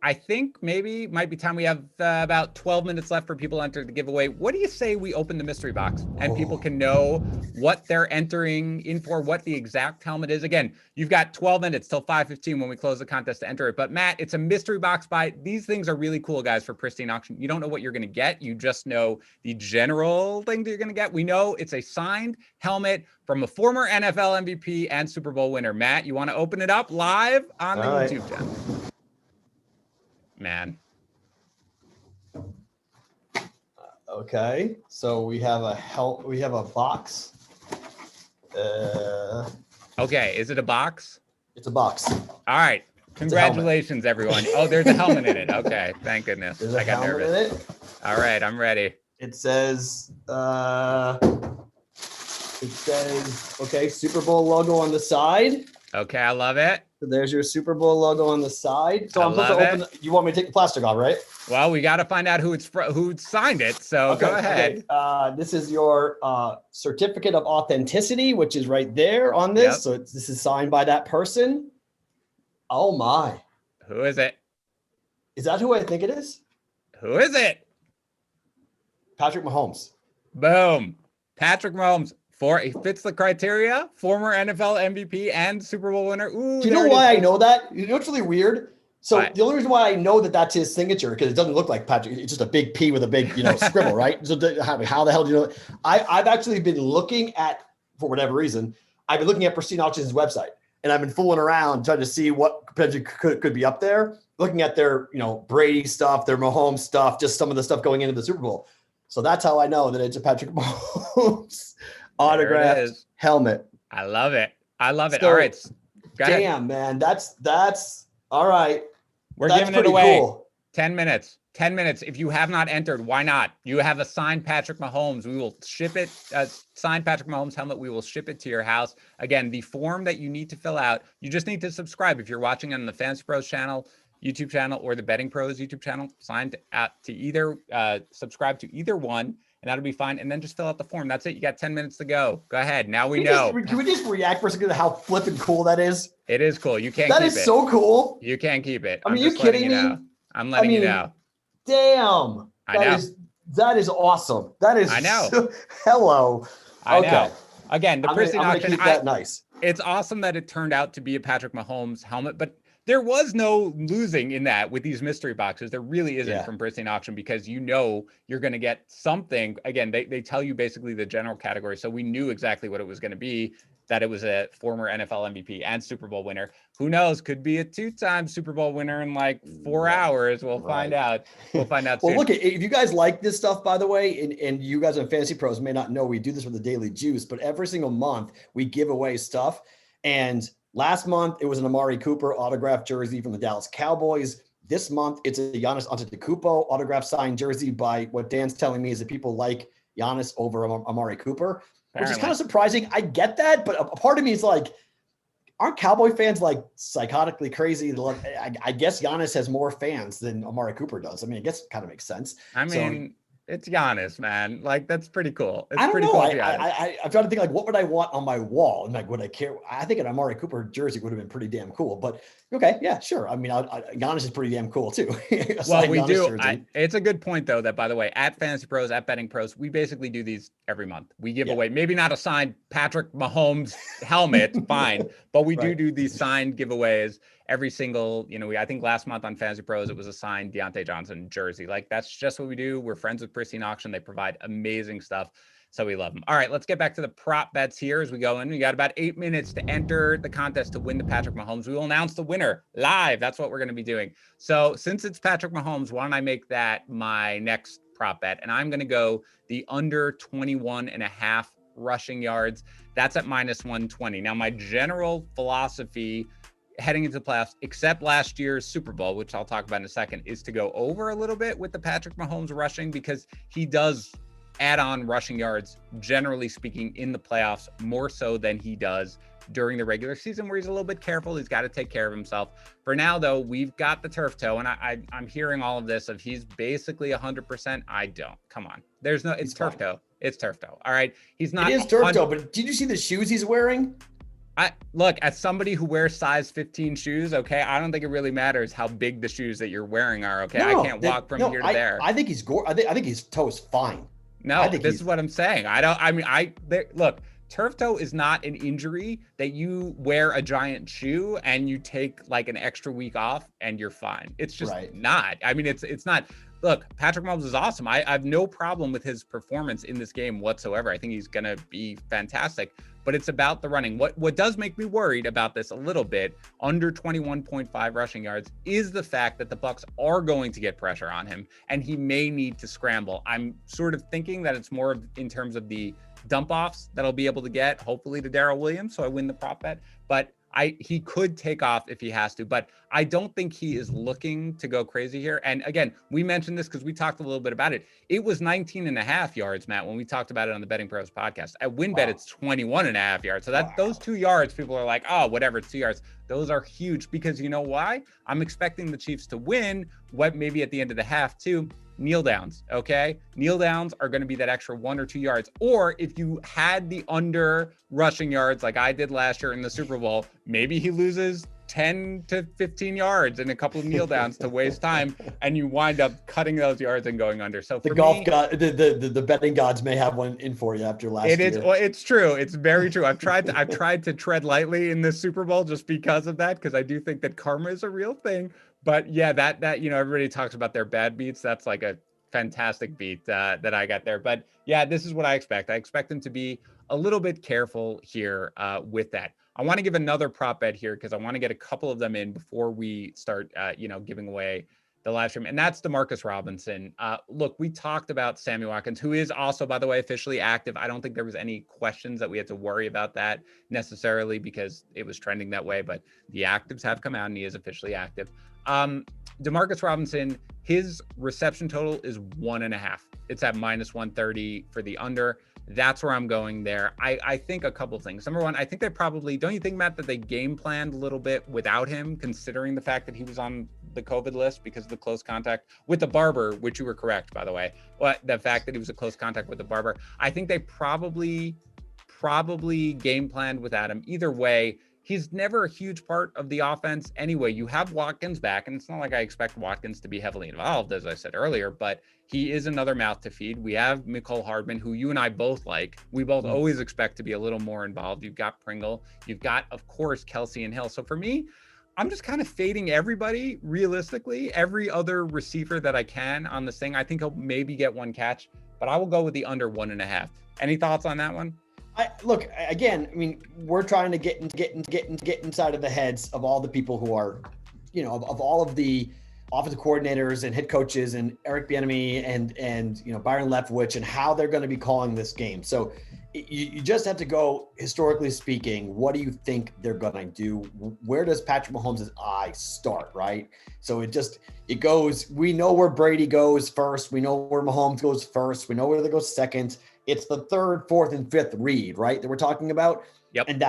I think maybe might be time. We have about 12 minutes left for people to enter the giveaway. What do you say we open the mystery box and people can know what they're entering in for, what the exact helmet is? Again, you've got 12 minutes till 5:15 when we close the contest to enter it. But Matt, it's a mystery box buy. These things are really cool, guys, for Pristine Auction. You don't know what you're going to get. You just know the general thing that you're going to get. We know it's a signed helmet from a former NFL MVP and Super Bowl winner. Matt, you want to open it up live on the YouTube channel? Man. Okay, so we have a box. Okay, is it a box? It's a box. All right. Congratulations, everyone. Oh, there's a helmet in it. Okay, thank goodness. I got nervous. In it. All right, I'm ready. It says okay, Super Bowl logo on the side. Okay, I love it. So there's your Super Bowl logo on the side. So I'm supposed to open. You want me to take the plastic off, right? Well, we got to find out who signed it. So go ahead. Okay. This is your certificate of authenticity, which is right there on this. Yep. So this is signed by that person. Oh my! Who is it? Is that who I think it is? Who is it? Patrick Mahomes. Boom! Patrick Mahomes. He fits the criteria, former NFL MVP and Super Bowl winner. Ooh, do you know why I know that? You know what's really weird? So the only reason why I know that's his signature, because it doesn't look like Patrick. It's just a big P with a big, scribble, right? So how the hell do you know? I've actually been looking at, for whatever reason, I've been looking at Pristine Auctions' website. and I've been fooling around trying to see what potentially could be up there, looking at their, Brady stuff, their Mahomes stuff, just some of the stuff going into the Super Bowl. So that's how I know that it's a Patrick Mahomes autographed helmet. I love it. So, all right. Damn, man. That's all right. We're giving it away. Cool. 10 minutes. 10 minutes. If you have not entered, why not? You have a signed Patrick Mahomes. We will ship it. Signed Patrick Mahomes helmet. We will ship it to your house. Again, the form that you need to fill out, you just need to subscribe. If you're watching on the Fantasy Pros channel, YouTube channel, or the Betting Pros YouTube channel, sign to either, subscribe to either one, and that'll be fine. And then just fill out the form. That's it. You got 10 minutes to go. Go ahead. Now we know. Can we just react for a second to how flipping cool that is? It is cool. You can't keep it. That is so cool. You can't keep it. I mean, you kidding me? I'm letting you know. Damn. That is awesome. That is. I know. Hello. I know. Again, the pristine auction. Keep that nice. It's awesome that it turned out to be a Patrick Mahomes helmet, but there was no losing in that with these mystery boxes. There really isn't from pristine auction, because you're going to get something. Again, they tell you basically the general category. So we knew exactly what it was going to be, that it was a former NFL MVP and Super Bowl winner. Who knows? Could be a 2-time Super Bowl winner in like 4 hours. We'll find out. We'll find out soon. Well, look, if you guys like this stuff, by the way, and you guys on Fantasy Pros may not know, we do this with the Daily Juice, but every single month we give away stuff. And last month, it was an Amari Cooper autographed jersey from the Dallas Cowboys. This month, it's a Giannis Antetokounmpo autographed signed jersey. By what Dan's telling me is that people like Giannis over Amari Cooper, which is kind of surprising. I get that, but a part of me is like, aren't Cowboy fans like psychotically crazy? I guess Giannis has more fans than Amari Cooper does. I mean, I guess it kind of makes sense. I mean, it's Giannis, man. Like, that's pretty cool. It's I don't pretty know. cool. I'm trying to think, like, what would I want on my wall? And like, would I care? I think an Amari Cooper jersey would have been pretty damn cool. But okay, yeah, sure. I mean, Giannis is pretty damn cool too. Well, we do. It's a good point, though, that by the way, at Fantasy Pros, at Betting Pros, we basically do these every month. We give away, maybe not a signed Patrick Mahomes helmet, fine, but we do these signed giveaways every single, I think last month on Fantasy Pros, it was a signed Deontay Johnson jersey. Like, that's just what we do. We're friends with Pristine Auction. They provide amazing stuff. So we love them. All right, let's get back to the prop bets here as we go in. We got about 8 minutes to enter the contest to win the Patrick Mahomes. We will announce the winner live. That's what we're going to be doing. So since it's Patrick Mahomes, why don't I make that my next prop bet? And I'm going to go the under 21.5 rushing yards. That's at -120. Now, my general philosophy heading into the playoffs, except last year's Super Bowl, which I'll talk about in a second, is to go over a little bit with the Patrick Mahomes rushing, because he does add on rushing yards, generally speaking, in the playoffs, more so than he does during the regular season, where he's a little bit careful. He's got to take care of himself. For now, though, we've got the turf toe, and I'm hearing all of this of he's basically 100%. I don't. Come on. There's no, it's turf toe. It's turf toe. All right. He's not. It is turf toe, but did you see the shoes he's wearing? Look, as somebody who wears size 15 shoes, okay, I don't think it really matters how big the shoes that you're wearing are, okay? I can't walk from here to there. I think he's I think his toe is fine. No, this is what I'm saying. Look, turf toe is not an injury that you wear a giant shoe and you take like an extra week off and you're fine. It's just not. I mean, it's not. Look, Patrick Mahomes is awesome. I have no problem with his performance in this game whatsoever. I think he's going to be fantastic, but it's about the running. What does make me worried about this a little bit, under 21.5 rushing yards, is the fact that the Bucs are going to get pressure on him and he may need to scramble. I'm sort of thinking that it's more in terms of the dump offs that I'll be able to get, hopefully to Darrell Williams, so I win the prop bet. But he could take off if he has to, but I don't think he is looking to go crazy here. And again, we mentioned this because we talked a little bit about it. It was 19.5 yards, Matt, when we talked about it on the Betting Pros podcast. At WynnBet, it's 21.5 yards. So those 2 yards, people are like, oh, whatever, it's 2 yards. Those are huge, because you know why? I'm expecting the Chiefs to win, maybe at the end of the half too. Kneel downs, okay? Kneel downs are going to be that extra 1 or 2 yards. Or if you had the under rushing yards like I did last year in the Super Bowl, maybe he loses 10 to 15 yards in a couple of kneel downs to waste time, and you wind up cutting those yards and going under. So the betting gods may have one in for you after last year. Well, it's true. It's very true. I've tried to tread lightly in this Super Bowl just because of that, because I do think that karma is a real thing. But yeah, that everybody talks about their bad beats. That's like a fantastic beat that I got there. But yeah, this is what I expect. I expect them to be a little bit careful here with that. I want to give another prop bet here because I want to get a couple of them in before we start, giving away the live stream. And that's DeMarcus Robinson. Look, we talked about Sammy Watkins, who is also, by the way, officially active. I don't think there was any questions that we had to worry about that necessarily because it was trending that way, but the actives have come out and he is officially active. DeMarcus Robinson, his reception total is 1.5. It's at -130 for the under. That's where I'm going there. I think a couple things. Number one, I think they probably, don't you think, Matt, that they game planned a little bit without him, considering the fact that he was on the COVID list because of the close contact with the barber, which you were correct, by the way. But the fact that he was a close contact with the barber, I think they probably game planned without him. Either way, he's never a huge part of the offense anyway. You have Watkins back, and it's not like I expect Watkins to be heavily involved, as I said earlier, but he is another mouth to feed. We have Mecole Hardman, who you and I both like. We both always expect to be a little more involved. You've got Pringle. You've got, of course, Kelsey and Hill. So for me, I'm just kind of fading everybody, realistically, every other receiver that I can on this thing. I think he'll maybe get one catch, but I will go with the under 1.5. Any thoughts on that one? Look, again, I mean, we're trying to get inside of the heads of all the people who are, of all of the offensive coordinators and head coaches and Eric Bieniemy and Byron Leftwich and how they're going to be calling this game. So you just have to go, historically speaking, what do you think they're going to do? Where does Patrick Mahomes' eye start, right? So it goes, we know where Brady goes first. We know where Mahomes goes first. We know where they go second. It's the third, fourth, and fifth read, right, that we're talking about. Yep. And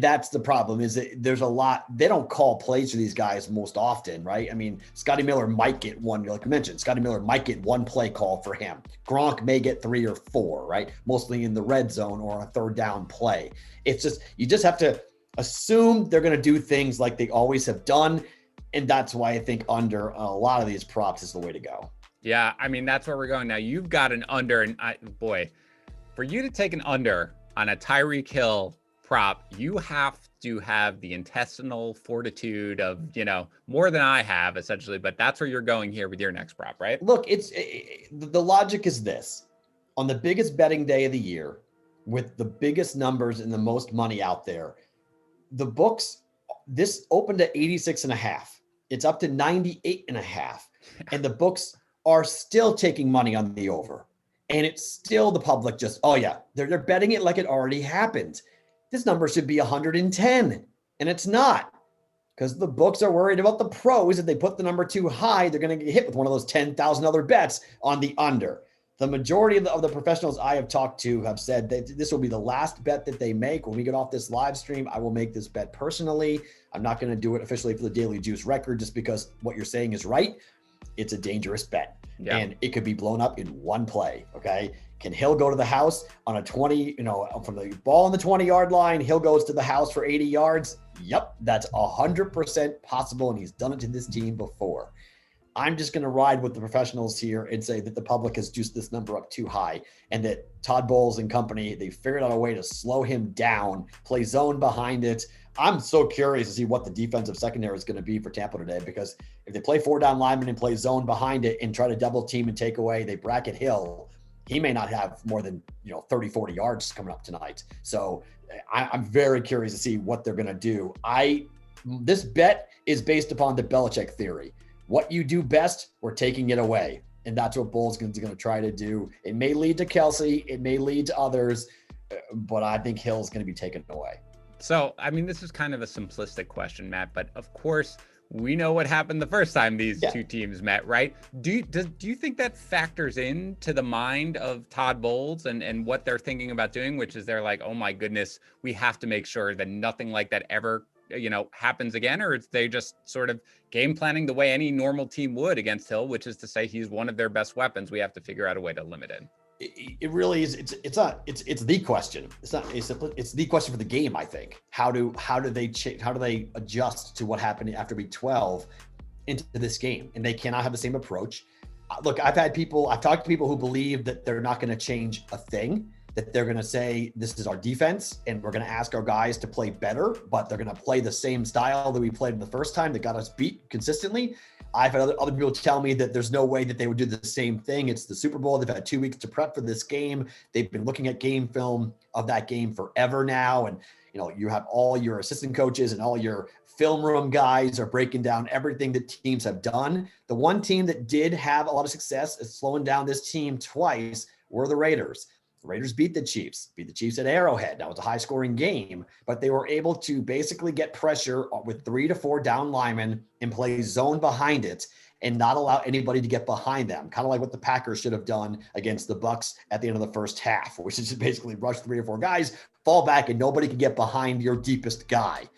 that's the problem, is that there's a lot. They don't call plays for these guys most often, right? I mean, Scottie Miller might get one, like you mentioned. Scottie Miller might get one play call for him. Gronk may get 3 or 4, right? Mostly in the red zone or on a third down play. It's just, you just have to assume they're going to do things like they always have done. And that's why I think under a lot of these props is the way to go. Yeah, I mean, that's where we're going now. You've got an under, and for you to take an under on a Tyreek Hill prop, you have to have the intestinal fortitude of, more than I have, essentially. But that's where you're going here with your next prop, right? Look, the logic is this. On the biggest betting day of the year, with the biggest numbers and the most money out there, the books, this opened at 86.5. It's up to 98.5. And the books are still taking money on the over. And it's still the public just, they're betting it like it already happened. This number should be 110, and it's not, because the books are worried about the pros. If they put the number too high, they're going to get hit with one of those 10,000 other bets on the under. The majority of the professionals I have talked to have said that this will be the last bet that they make. When we get off this live stream, I will make this bet personally. I'm not going to do it officially for the Daily Juice record, just because what you're saying is right. It's a dangerous bet. Yeah. And it could be blown up in one play. Okay. Can Hill go to the house on a 20, from the ball on the 20-yard line, Hill goes to the house for 80 yards? Yep. That's 100% possible. And he's done it to this team before. I'm just going to ride with the professionals here and say that the public has juiced this number up too high, and that Todd Bowles and company, they figured out a way to slow him down, play zone behind it. I'm so curious to see what the defensive secondary is going to be for Tampa today, because if they play 4-down linemen and play zone behind it and try to double team and take away, they bracket Hill, he may not have more than 30, 40 yards coming up tonight. So I'm very curious to see what they're going to do. This bet is based upon the Belichick theory. What you do best, we're taking it away. And that's what Bowles is going to try to do. It may lead to Kelsey. It may lead to others. But I think Hill's going to be taken away. So, I mean, this is kind of a simplistic question, Matt. But, of course, we know what happened the first time these two teams met, right? Do you think that factors into the mind of Todd Bowles and what they're thinking about doing, which is they're like, oh, my goodness, we have to make sure that nothing like that ever happens again? Or it's they just sort of game planning the way any normal team would against Hill, which is to say he's one of their best weapons. We have to figure out a way to limit it. It really is. It's the question. It's the question for the game. I think. How do they adjust to what happened after week 12 into this game? And they cannot have the same approach. Look, I've talked to people who believe that they're not going to change a thing. that they're going to say, this is our defense, and we're going to ask our guys to play better, but they're going to play the same style that we played the first time that got us beat consistently. I've had other people tell me that there's no way that they would do the same thing. It's the Super Bowl. They've had 2 weeks to prep for this game. They've been looking at game film of that game forever now. And, you have all your assistant coaches and all your film room guys are breaking down everything that teams have done. The one team that did have a lot of success at slowing down this team twice were the Raiders. The Raiders beat the Chiefs at Arrowhead. Now, it was a high-scoring game, but they were able to basically get pressure with 3 to 4 down linemen and play zone behind it and not allow anybody to get behind them, kind of like what the Packers should have done against the Bucs at the end of the first half, which is basically rush 3 or 4 guys, fall back, and nobody can get behind your deepest guy.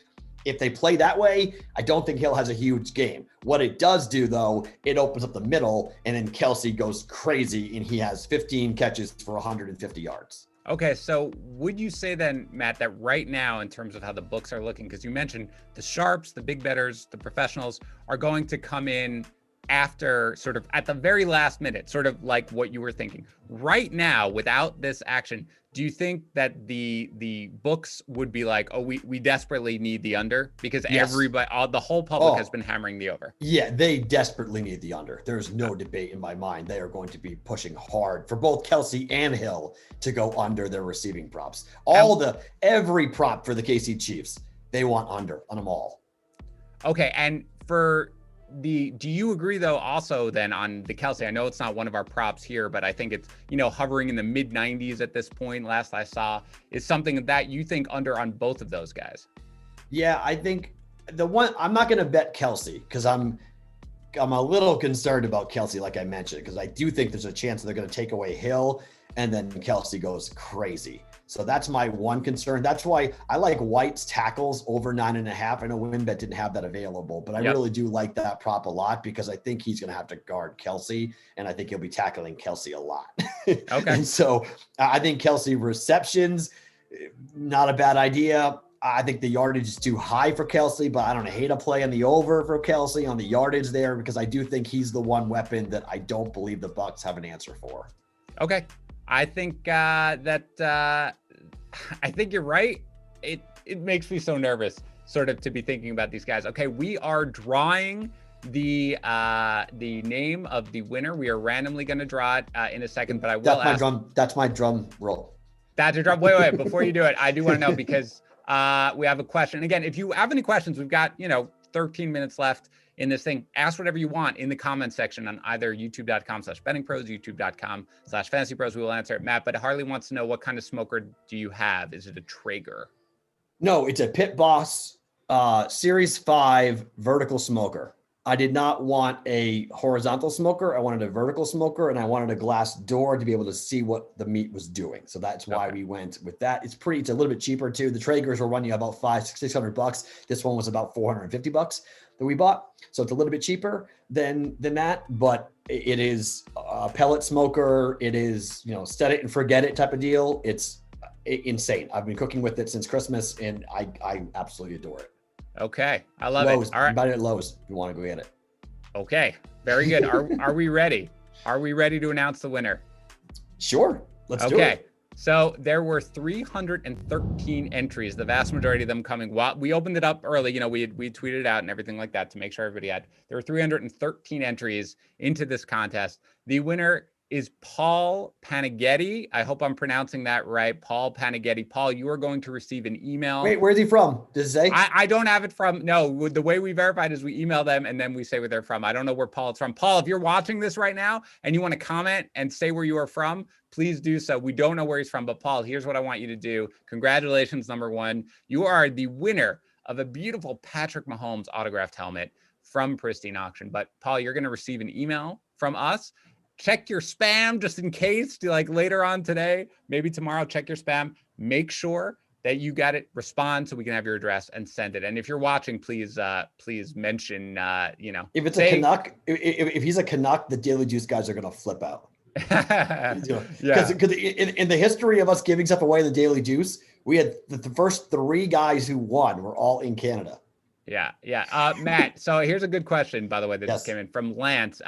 If they play that way, I don't think Hill has a huge game. What it does do, though, it opens up the middle, and then Kelsey goes crazy, and he has 15 catches for 150 yards. Okay, so would you say then, Matt, that right now, in terms of how the books are looking, because you mentioned the sharps, the big bettors, the professionals are going to come in after sort of at the very last minute, sort of like what you were thinking. Right now, without this action, do you think that the books would be like, oh, we desperately need the under? Because everybody, the whole public has been hammering the over. Yeah, they desperately need the under. There's no debate in my mind. They are going to be pushing hard for both Kelsey and Hill to go under their receiving props. Every prop for the KC Chiefs, they want under on them all. Okay, and do you agree though also then on the Kelsey? I know it's not one of our props here, but I think it's, hovering in the mid 90s at this point. Last I saw is something that you think under on both of those guys. Yeah, I think I'm not going to bet Kelsey because I'm a little concerned about Kelsey, like I mentioned, because I do think there's a chance they're going to take away Hill and then Kelsey goes crazy. So that's my one concern. That's why I like White's tackles over 9.5. I know WynnBet didn't have that available, but I really do like that prop a lot because I think he's going to have to guard Kelsey, and I think he'll be tackling Kelsey a lot. Okay. And so I think Kelsey receptions, not a bad idea. I think the yardage is too high for Kelsey, but I don't hate a play on the over for Kelsey on the yardage there because I do think he's the one weapon that I don't believe the Bucs have an answer for. Okay. I think I think you're right. It makes me so nervous sort of to be thinking about these guys. Okay, we are drawing the name of the winner. We are randomly going to draw it in a second, but I will That's my drum roll. That's your drum. Wait. Before you do it, I do want to know because we have a question. Again, if you have any questions, we've got 13 minutes left in this thing. Ask whatever you want in the comment section on either youtube.com/bettingpros, youtube.com/fantasypros. We will answer it. Matt, but Harley wants to know, what kind of smoker do you have? Is it a Traeger? No, it's a Pit Boss Series 5 vertical smoker. I did not want a horizontal smoker. I wanted a vertical smoker, and I wanted a glass door to be able to see what the meat was doing. So that's why we went with that. It's a little bit cheaper too. The Traegers will run you about $500-600. This one was about $450 that we bought. So it's a little bit cheaper than that, but it is a pellet smoker. It is, set it and forget it type of deal. It's insane. I've been cooking with it since Christmas, and I absolutely adore it. Okay. I love Lowe's. it. All right. Buy it at Lowe's if you want to go get it. Okay. Very good. Are we ready? Are we ready to announce the winner? Sure. Let's do it. Okay. So there were 313 entries, the vast majority of them coming. We opened it up early. We tweeted it out and everything like that to make sure everybody had. There were 313 entries into this contest. The winner is Paul Panaghetti. I hope I'm pronouncing that right. Paul Panaghetti. Paul, you are going to receive an email. Wait, where's he from? Does it say? I don't have it from. No, the way we verified is we email them and then we say where they're from. I don't know where Paul is from. Paul, if you're watching this right now and you want to comment and say where you are from, please do so. We don't know where he's from, but Paul, here's what I want you to do. Congratulations, number one. You are the winner of a beautiful Patrick Mahomes autographed helmet from Pristine Auction. But Paul, you're going to receive an email from us. Check your spam just in case, like later on today, maybe tomorrow, check your spam. Make sure that you got it, respond so we can have your address and send it. And if you're watching, please mention, if it's a Canuck, if he's a Canuck, the Daily Juice guys are going to flip out. Because in the history of us giving stuff away in the Daily Juice, we had the first 3 guys who won were all in Canada. Yeah. Matt, so here's a good question, by the way, that just came in from Lance.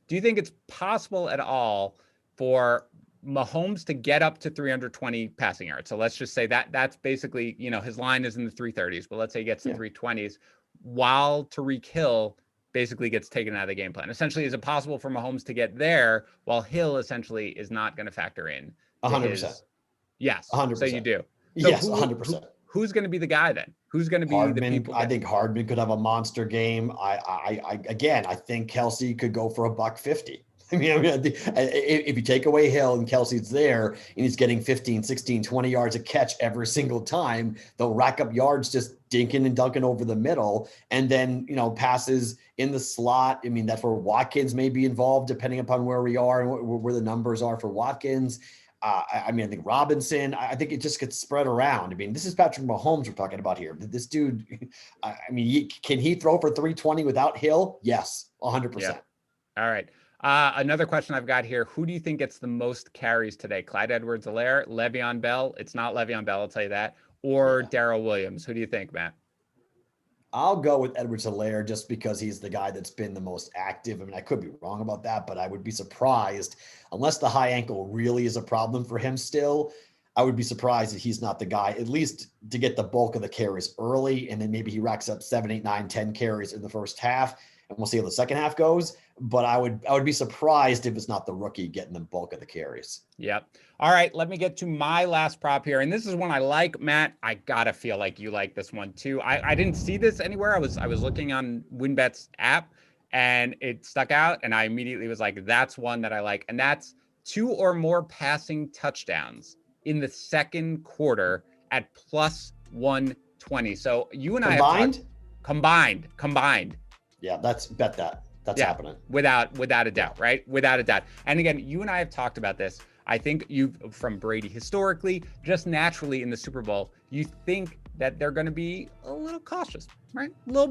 Do you think it's possible at all for Mahomes to get up to 320 passing yards. So let's just say that's basically, his line is in the 330s, but let's say he gets to 320s, while Tyreek Hill basically gets taken out of the game plan. Essentially, is it possible for Mahomes to get there while Hill essentially is not going to factor in? 100%. Yes. 100%. So you do. So yes, 100%. Who's going to be the guy then? Who's going to be Hardman? The people? I think Hardman could have a monster game. I think Kelsey could go for $150. I mean, if you take away Hill and Kelsey's there and he's getting 15, 16, 20 yards a catch every single time, they'll rack up yards just dinking and dunking over the middle. And then, passes in the slot. I mean, that's where Watkins may be involved, depending upon where we are and where the numbers are for Watkins. I think Robinson, I think it just gets spread around. I mean, this is Patrick Mahomes we're talking about here. This dude, can he throw for 320 without Hill? Yes, 100%. Yeah. All right. Another question I've got here. Who do you think gets the most carries today? Clyde Edwards-Helaire, Le'Veon Bell? It's not Le'Veon Bell, I'll tell you that. Or Darrell Williams? Who do you think, Matt? I'll go with Edwards-Helaire just because he's the guy that's been the most active. I mean, I could be wrong about that, but I would be surprised, unless the high ankle really is a problem for him still, I would be surprised if he's not the guy, at least to get the bulk of the carries early, and then maybe he racks up 7, 8, 9, 10 carries in the first half, and we'll see how the second half goes. But I would be surprised if it's not the rookie getting the bulk of the carries. Yep. All right, let me get to my last prop here. And this is one I like, Matt. I gotta feel like you like this one too. I didn't see this anywhere. I was looking on WynnBet's app and it stuck out. And I immediately was like, that's one that I like. And that's 2 or more passing touchdowns in the second quarter at plus 120. So you and combined. Yeah, bet that. That's happening. Without a doubt, right? Without a doubt. And again, you and I have talked about this. I think from Brady historically, just naturally in the Super Bowl, you think that they're going to be a little cautious, right? A little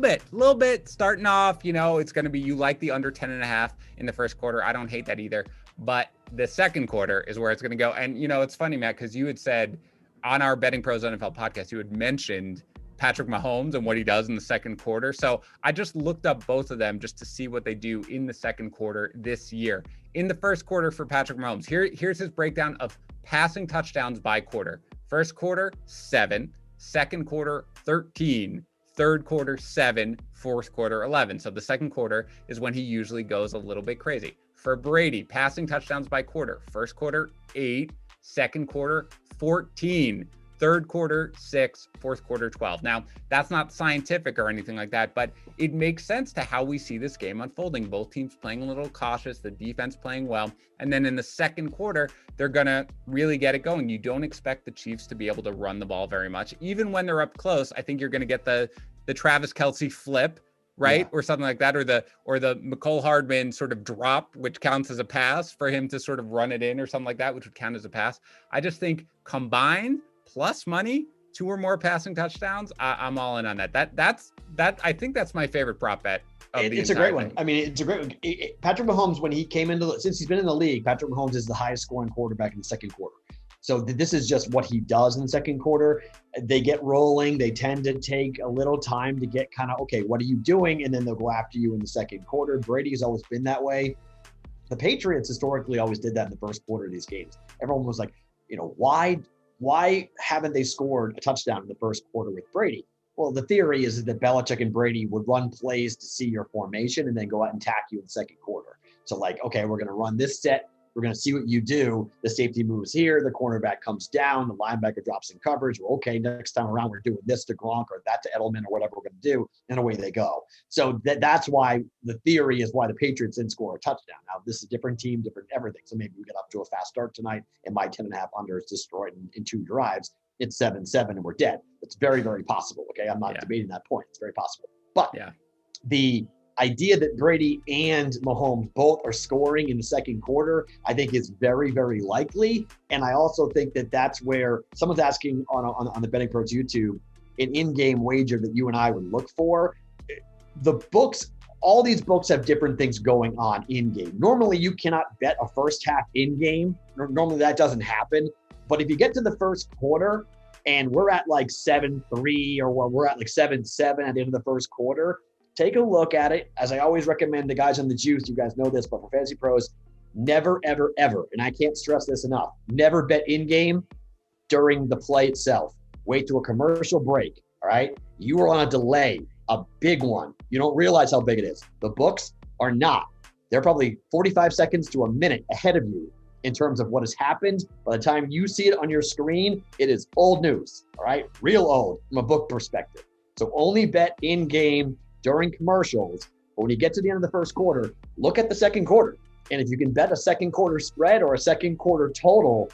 bit starting off, it's going to be, you like the under 10.5 in the first quarter. I don't hate that either. But the second quarter is where it's going to go. And, it's funny, Matt, because you had said on our BettingPros NFL podcast, you had mentioned Patrick Mahomes and what he does in the second quarter. So I just looked up both of them just to see what they do in the second quarter this year. In the first quarter for Patrick Mahomes, here's his breakdown of passing touchdowns by quarter. First quarter, 7. Second quarter, 13. Third quarter, 7. Fourth quarter, 11. So the second quarter is when he usually goes a little bit crazy. For Brady, passing touchdowns by quarter. First quarter, 8. Second quarter, 14. Third quarter, 6, fourth quarter, 12. Now, that's not scientific or anything like that, but it makes sense to how we see this game unfolding. Both teams playing a little cautious, the defense playing well. And then in the second quarter, they're going to really get it going. You don't expect the Chiefs to be able to run the ball very much. Even when they're up close, I think you're going to get the Travis Kelce flip, right? Yeah. Or something like that, or the McCole Hardman sort of drop, which counts as a pass for him to sort of run it in or something like that, which would count as a pass. I just think combined plus money, 2 or more passing touchdowns, I'm all in on that. I think that's my favorite prop bet. It's a great one. I mean, it's a great one. Patrick Mahomes, when he came since he's been in the league, Patrick Mahomes is the highest scoring quarterback in the second quarter. So this is just what he does in the second quarter. They get rolling. They tend to take a little time to get kind of, okay, what are you doing? And then they'll go after you in the second quarter. Brady has always been that way. The Patriots historically always did that in the first quarter of these games. Everyone was like, why haven't they scored a touchdown in the first quarter with Brady? Well, the theory is that Belichick and Brady would run plays to see your formation and then go out and attack you in the second quarter. So okay, we're going to run this set. We're going to see what you do. The safety moves here. The cornerback comes down. The linebacker drops in coverage. Well, okay, next time around, we're doing this to Gronk or that to Edelman or whatever we're going to do. And away they go. So that's why the theory is why the Patriots didn't score a touchdown. Now, this is a different team, different everything. So maybe we get up to a fast start tonight and my 10.5 under is destroyed in 2 drives. It's 7-7 and we're dead. It's very, very possible. Okay, I'm not debating that point. It's very possible. But the idea that Brady and Mahomes both are scoring in the second quarter, I think is very, very likely. And I also think that that's where someone's asking on the BettingPros YouTube, an in-game wager that you and I would look for. The books, all these books have different things going on in-game. Normally, you cannot bet a first half in-game. Normally, that doesn't happen. But if you get to the first quarter and we're at 7-3 or we're at 7-7 at the end of the first quarter, take a look at it. As I always recommend the guys on the juice, you guys know this, but for Fantasy Pros, never, ever, ever, and I can't stress this enough, never bet in-game during the play itself. Wait to a commercial break, all right? You are on a delay, a big one. You don't realize how big it is. The books are not. They're probably 45 seconds to a minute ahead of you in terms of what has happened. By the time you see it on your screen, it is old news, all right? Real old from a book perspective. So only bet in-game during commercials. But when you get to the end of the first quarter, look at the second quarter. And if you can bet a second quarter spread or a second quarter total,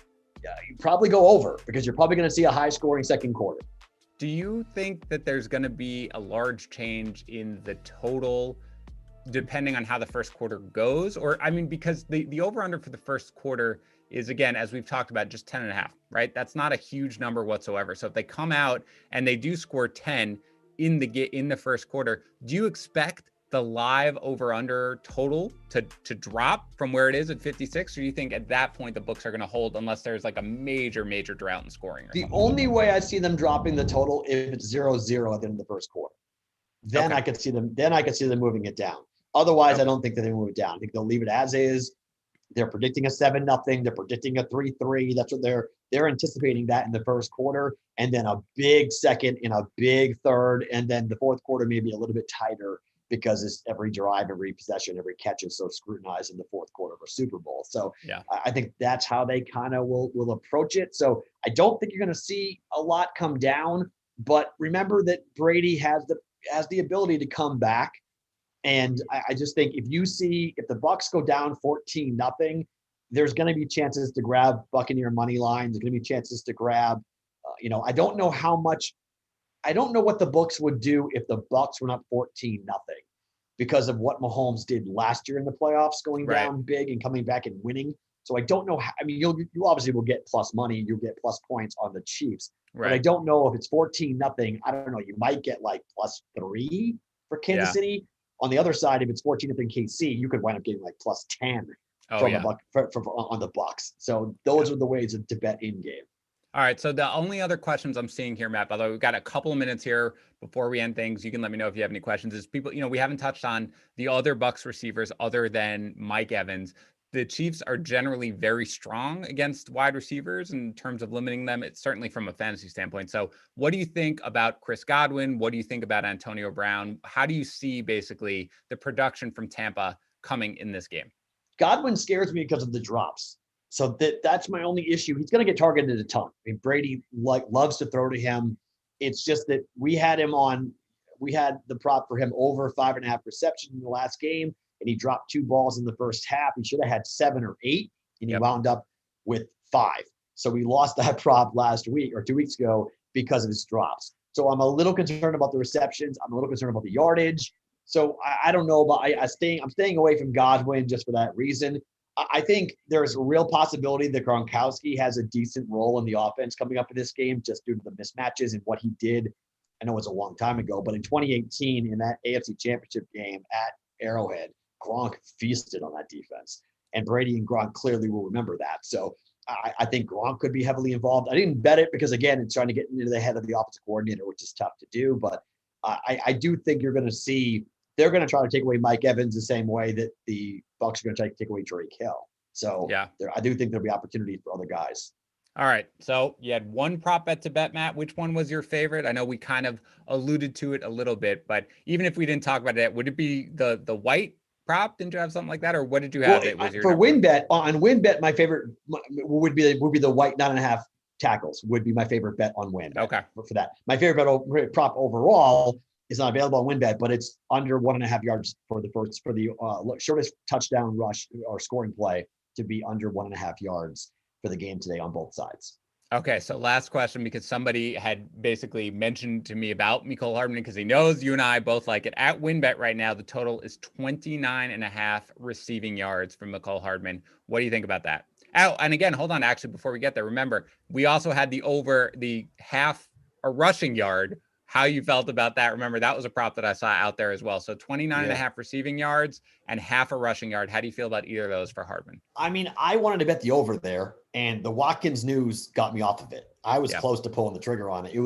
you probably go over because you're probably going to see a high scoring second quarter. Do you think that there's going to be a large change in the total depending on how the first quarter goes? Or, I mean, because the over under for the first quarter is, again, as we've talked about, just 10.5, right? That's not a huge number whatsoever. So if they come out and they do score 10 in the first quarter, do you expect the live over under total to drop from where it is at 56? Or do you think at that point the books are going to hold unless there's like a major drought in scoring? The only way I see them dropping the total if it's 0-0 at the end of the first quarter. Then I could see them moving it down. Otherwise, I don't think that they move it down. I think they'll leave it as is. They're predicting a 7-0. They're predicting a 3-3. That's what they're anticipating that in the first quarter, and then a big second and a big third, and then the fourth quarter maybe a little bit tighter because it's every drive, every possession, every catch is so scrutinized in the fourth quarter of a Super Bowl. So yeah, I think that's how they kind of will approach it. So I don't think you're going to see a lot come down, but remember that Brady has the ability to come back. And I just think if the Bucs go down 14-0, there's going to be chances to grab Buccaneer money line. There's going to be chances to grab, I don't know what the books would do if the Bucs went up 14-0 because of what Mahomes did last year in the playoffs, going down big and coming back and winning. So I don't know how, you obviously will get plus money. You'll get plus points on the Chiefs. Right. But I don't know if it's 14-0. I don't know. You might get like +3 for Kansas City. On the other side, if it's 14-0 KC, you could wind up getting like +10 on the Bucs. So those are the ways to bet in game. All right. So the only other questions I'm seeing here, Matt, although we've got a couple of minutes here before we end things, you can let me know if you have any questions, is people, we haven't touched on the other Bucs receivers other than Mike Evans. The Chiefs are generally very strong against wide receivers in terms of limiting them. It's certainly from a fantasy standpoint. So what do you think about Chris Godwin? What do you think about Antonio Brown? How do you see basically the production from Tampa coming in this game? Godwin scares me because of the drops. So that's my only issue. He's going to get targeted a ton. I mean, Brady loves to throw to him. It's just that we had the prop for him over 5.5 receptions in the last game. And he dropped 2 balls in the first half. He should have had 7 or 8, and he wound up with 5. So we lost that prop last week or 2 weeks ago because of his drops. So I'm a little concerned about the receptions. I'm a little concerned about the yardage. So I don't know about I'm staying away from Godwin just for that reason. I think there's a real possibility that Gronkowski has a decent role in the offense coming up in this game just due to the mismatches and what he did. I know it was a long time ago, but in 2018 in that AFC Championship game at Arrowhead, Gronk feasted on that defense, and Brady and Gronk clearly will remember that. So I think Gronk could be heavily involved. I didn't bet it because, again, it's trying to get into the head of the offensive coordinator, which is tough to do. But I do think you're going to see they're going to try to take away Mike Evans the same way that the Bucs are going to try to take away Drake Hill. So I do think there'll be opportunities for other guys. All right. So you had one prop bet to bet, Matt. Which one was your favorite? I know we kind of alluded to it a little bit, but even if we didn't talk about it, would it be the white prop? Didn't you have something like that, or what did you have? For WynnBet, on WynnBet, my favorite would be the white 9.5 tackles would be my favorite bet on WynnBet. Okay. For that, my favorite prop overall is not available on WynnBet, but it's under 1.5 yards for the shortest touchdown rush or scoring play to be under 1.5 yards for the game today on both sides. Okay, so last question, because somebody had basically mentioned to me about Mecole Hardman because he knows you and I both like it. At WynnBet right now, the total is 29.5 receiving yards from Mecole Hardman. What do you think about that? Oh, and again, hold on. Actually, before we get there, remember, we also had the over the half a rushing yard how you felt about that. Remember, that was a prop that I saw out there as well. So 29.5 receiving yards and half a rushing yard. How do you feel about either of those for Hardman? I mean, I wanted to bet the over there, and the Watkins news got me off of it. I was close to pulling the trigger on it.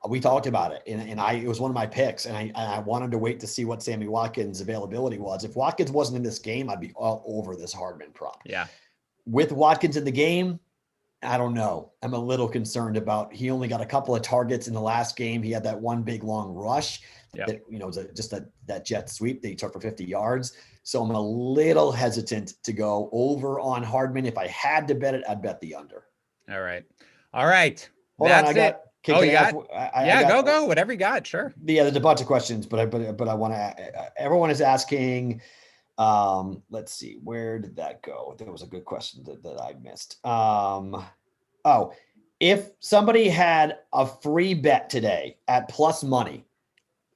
We talked about it, and it was one of my picks, and I wanted to wait to see what Sammy Watkins' availability was. If Watkins wasn't in this game, I'd be all over this Hardman prop. Yeah. With Watkins in the game, I don't know. I'm a little concerned about, he only got a couple of targets in the last game. He had that one big long rush that, just that jet sweep that he took for 50 yards. So I'm a little hesitant to go over on Hardman. If I had to bet it, I'd bet the under. All right. Hold on. Go. Whatever you got. Sure. Yeah. There's a bunch of questions, but I want to, everyone is asking, let's see, where did that go? That was a good question that I missed. If somebody had a free bet today at plus money,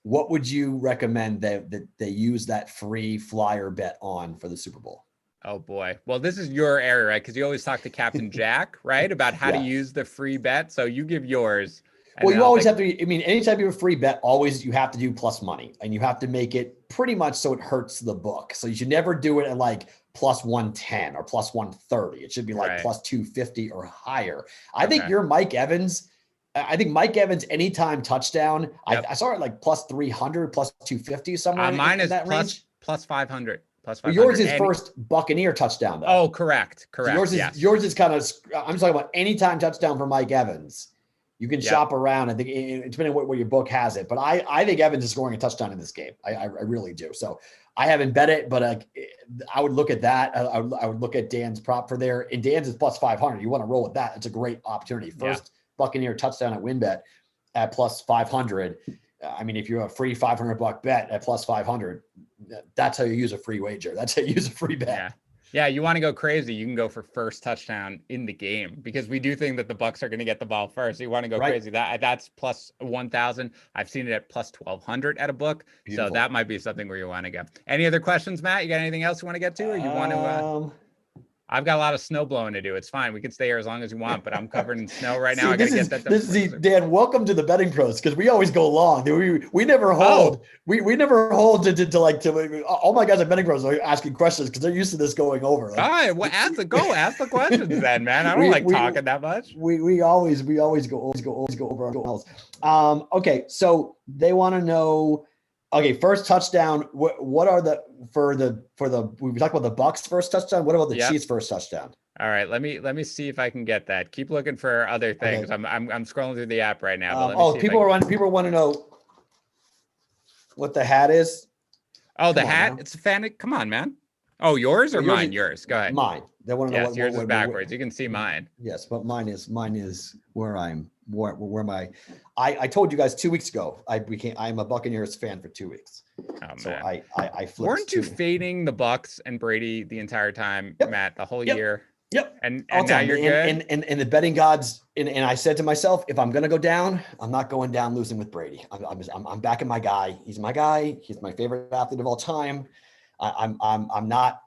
what would you recommend that they use that free flyer bet on for the Super Bowl? Oh boy. Well, this is your area, right? Because you always talk to Captain Jack, right? About how to use the free bet. So you give yours. Well, you always have to, anytime you have a free bet, you have to do plus money, and you have to make it pretty much so it hurts the book. So you should never do it at like plus 110 or plus 130. It should be like plus 250 or higher. I think you're Mike Evans. I think Mike Evans anytime touchdown. I saw it like plus 300, plus 250 somewhere. Mine is that range. Plus 500. Yours is first Buccaneer touchdown though. Oh, correct. So yours is kind of. I'm talking about anytime touchdown for Mike Evans. You can shop around. I think depending on what your book has it, but I think Evans is scoring a touchdown in this game. I really do. So I haven't bet it, but I would look at that. I would look at Dan's prop for there, and Dan's is plus 500. You want to roll with that? It's a great opportunity. First Buccaneer touchdown at WynnBet at plus 500. If you're a free $500 bet at plus 500, that's how you use a free wager. That's how you use a free bet. Yeah, you want to go crazy, you can go for first touchdown in the game, because we do think that the Bucs are going to get the ball first. So you want to go crazy. That's plus 1,000. I've seen it at plus 1,200 at a book. Beautiful. So that might be something where you want to go. Any other questions, Matt? You got anything else you want to get to, or you want to? I've got a lot of snow blowing to do. It's fine. We can stay here as long as you want, but I'm covered in snow right now. I got to get that done. Dan, welcome to the Betting Pros, because we always go long. We never hold. We never hold to all my guys at Betting Pros are asking questions because they're used to this going over. All right, well, ask the questions then, man. I don't like talking that much. We always go over. Okay, so they want to know. Okay, first touchdown. What are for the we talked about the Bucs first touchdown. What about the Chiefs first touchdown? All right, let me see if I can get that. Keep looking for other things. Okay. I'm scrolling through the app right now. But people want to know what the hat is. Oh, the hat. It's a fan. Come on, man. Oh, yours or mine? Yours. Go ahead. Mine. They want to know what yours is backwards. You can see mine. Yes, but mine is where I told you guys 2 weeks ago. I'm a Buccaneers fan for 2 weeks. Oh, so man. I flipped. Weren't you fading the Bucs and Brady the entire time, Matt, the whole year? Yep. And now you're good. And the betting gods, and I said to myself, if I'm gonna go down, I'm not going down losing with Brady. I'm backing my guy. He's my guy. He's my favorite athlete of all time. I'm not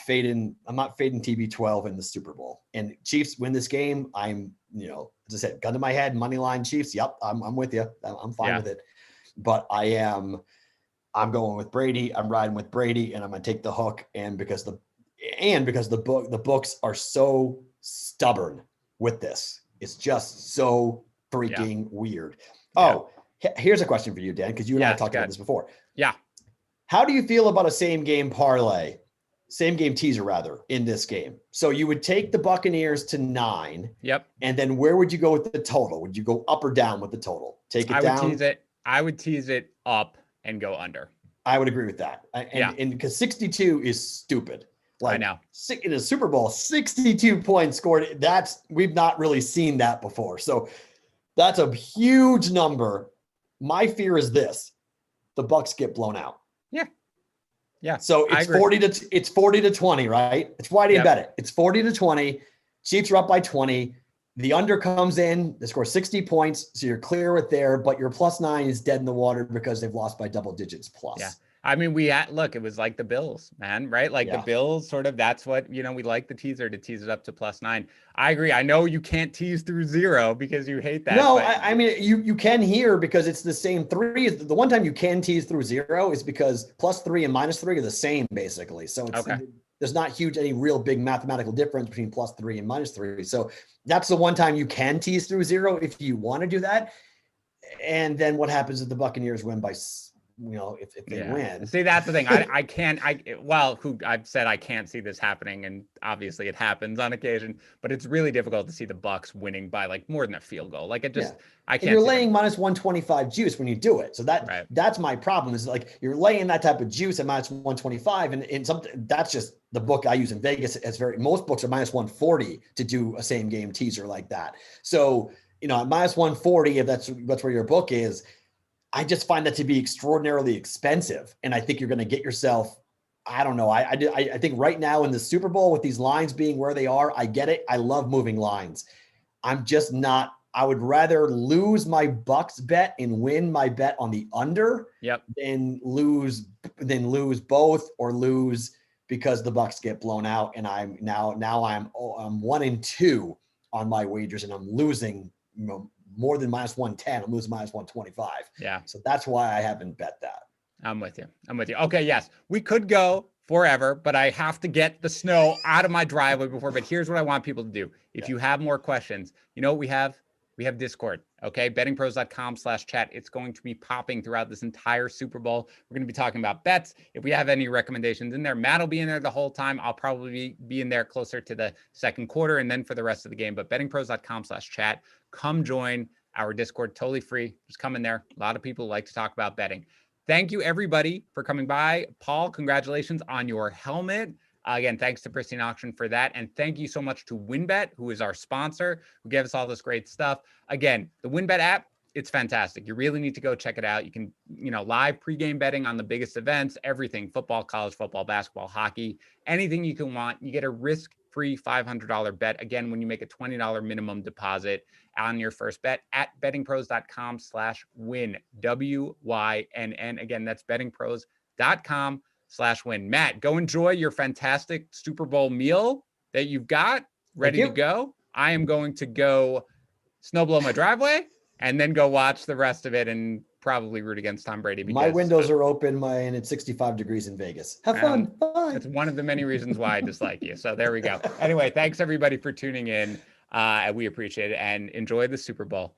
fading TB12 in the Super Bowl. And Chiefs win this game. I'm, as I said, gun to my head, money line Chiefs. Yep, I'm with you. I'm fine with it. But I'm going with Brady. I'm riding with Brady, and I'm gonna take the hook. And because the books are so stubborn with this, it's just so freaking weird. Oh, here's a question for you, Dan, because you and I talked about this before. Yeah. How do you feel about a same game teaser rather, in this game? So you would take the Buccaneers to 9. Yep. And then where would you go with the total? Would you go up or down with the total? I would tease it up and go under. I would agree with that. And because 62 is stupid. I know. In a Super Bowl, 62 points scored. We've not really seen that before. So that's a huge number. My fear is this: the Bucs get blown out. Yeah. So it's 40 to 20, right? It's why do you bet it? It's 40 to 20. Chiefs are up by 20. The under comes in, they score 60 points. So you're clear with there, but your +9 is dead in the water because they've lost by double digits plus. Yeah. I mean, look, it was like the Bills, man, right? Like the Bills sort of, that's what, we like the teaser to tease it up to +9. I agree. I know you can't tease through 0 because you hate that. No, but I mean, you can here because it's the same 3. The one time you can tease through 0 is because +3 and -3 are the same basically. So there's not any real big mathematical difference between +3 and -3. So that's the one time you can tease through 0 if you want to do that. And then what happens if the Buccaneers win by, if they win? See, that's the thing. I've said I can't see this happening, and obviously it happens on occasion, but it's really difficult to see the Bucs winning by like more than a field goal. Like I can't. And you're laying -125 juice when you do it. So that's my problem is like you're laying that type of juice at -125, and that's just the book I use in Vegas. Most books are -140 to do a same game teaser like that. So at -140, if that's where your book is, I just find that to be extraordinarily expensive. And I think you're going to get yourself, I don't know. I think right now in the Super Bowl with these lines being where they are, I get it. I love moving lines. I'm just not, I would rather lose my Bucks bet and win my bet on the under than lose both or lose because the Bucks get blown out. And I'm 1-2 on my wagers and I'm losing, more than -110, I'm losing -125. Yeah. So that's why I haven't bet that. I'm with you. Okay. Yes. We could go forever, but I have to get the snow out of my driveway before. But here's what I want people to do. If you have more questions, you know what we have? We have Discord. Okay. bettingpros.com/chat. It's going to be popping throughout this entire Super Bowl. We're going to be talking about bets. If we have any recommendations in there, Matt will be in there the whole time. I'll probably be in there closer to the second quarter and then for the rest of the game. But bettingpros.com/chat. Come join our Discord, totally free. Just come in there. A lot of people like to talk about betting. Thank you, everybody, for coming by. Paul, congratulations on your helmet. Again, thanks to Pristine Auction for that. And thank you so much to WynnBet, who is our sponsor, who gave us all this great stuff. Again, the WynnBet app, it's fantastic. You really need to go check it out. You can, live pregame betting on the biggest events, everything, football, college football, basketball, hockey, anything you can want. You get a risk-free $500 bet. Again, when you make a $20 minimum deposit on your first bet at bettingpros.com/win, WYNN. Again, that's bettingpros.com/win. Matt, go enjoy your fantastic Super Bowl meal that you've got ready to go. I am going to go snowblow my driveway and then go watch the rest of it and probably root against Tom Brady. My windows are open, and it's 65 degrees in Vegas. Have fun. Bye. That's one of the many reasons why I dislike you. So there we go. Anyway, thanks everybody for tuning in. We appreciate it and enjoy the Super Bowl.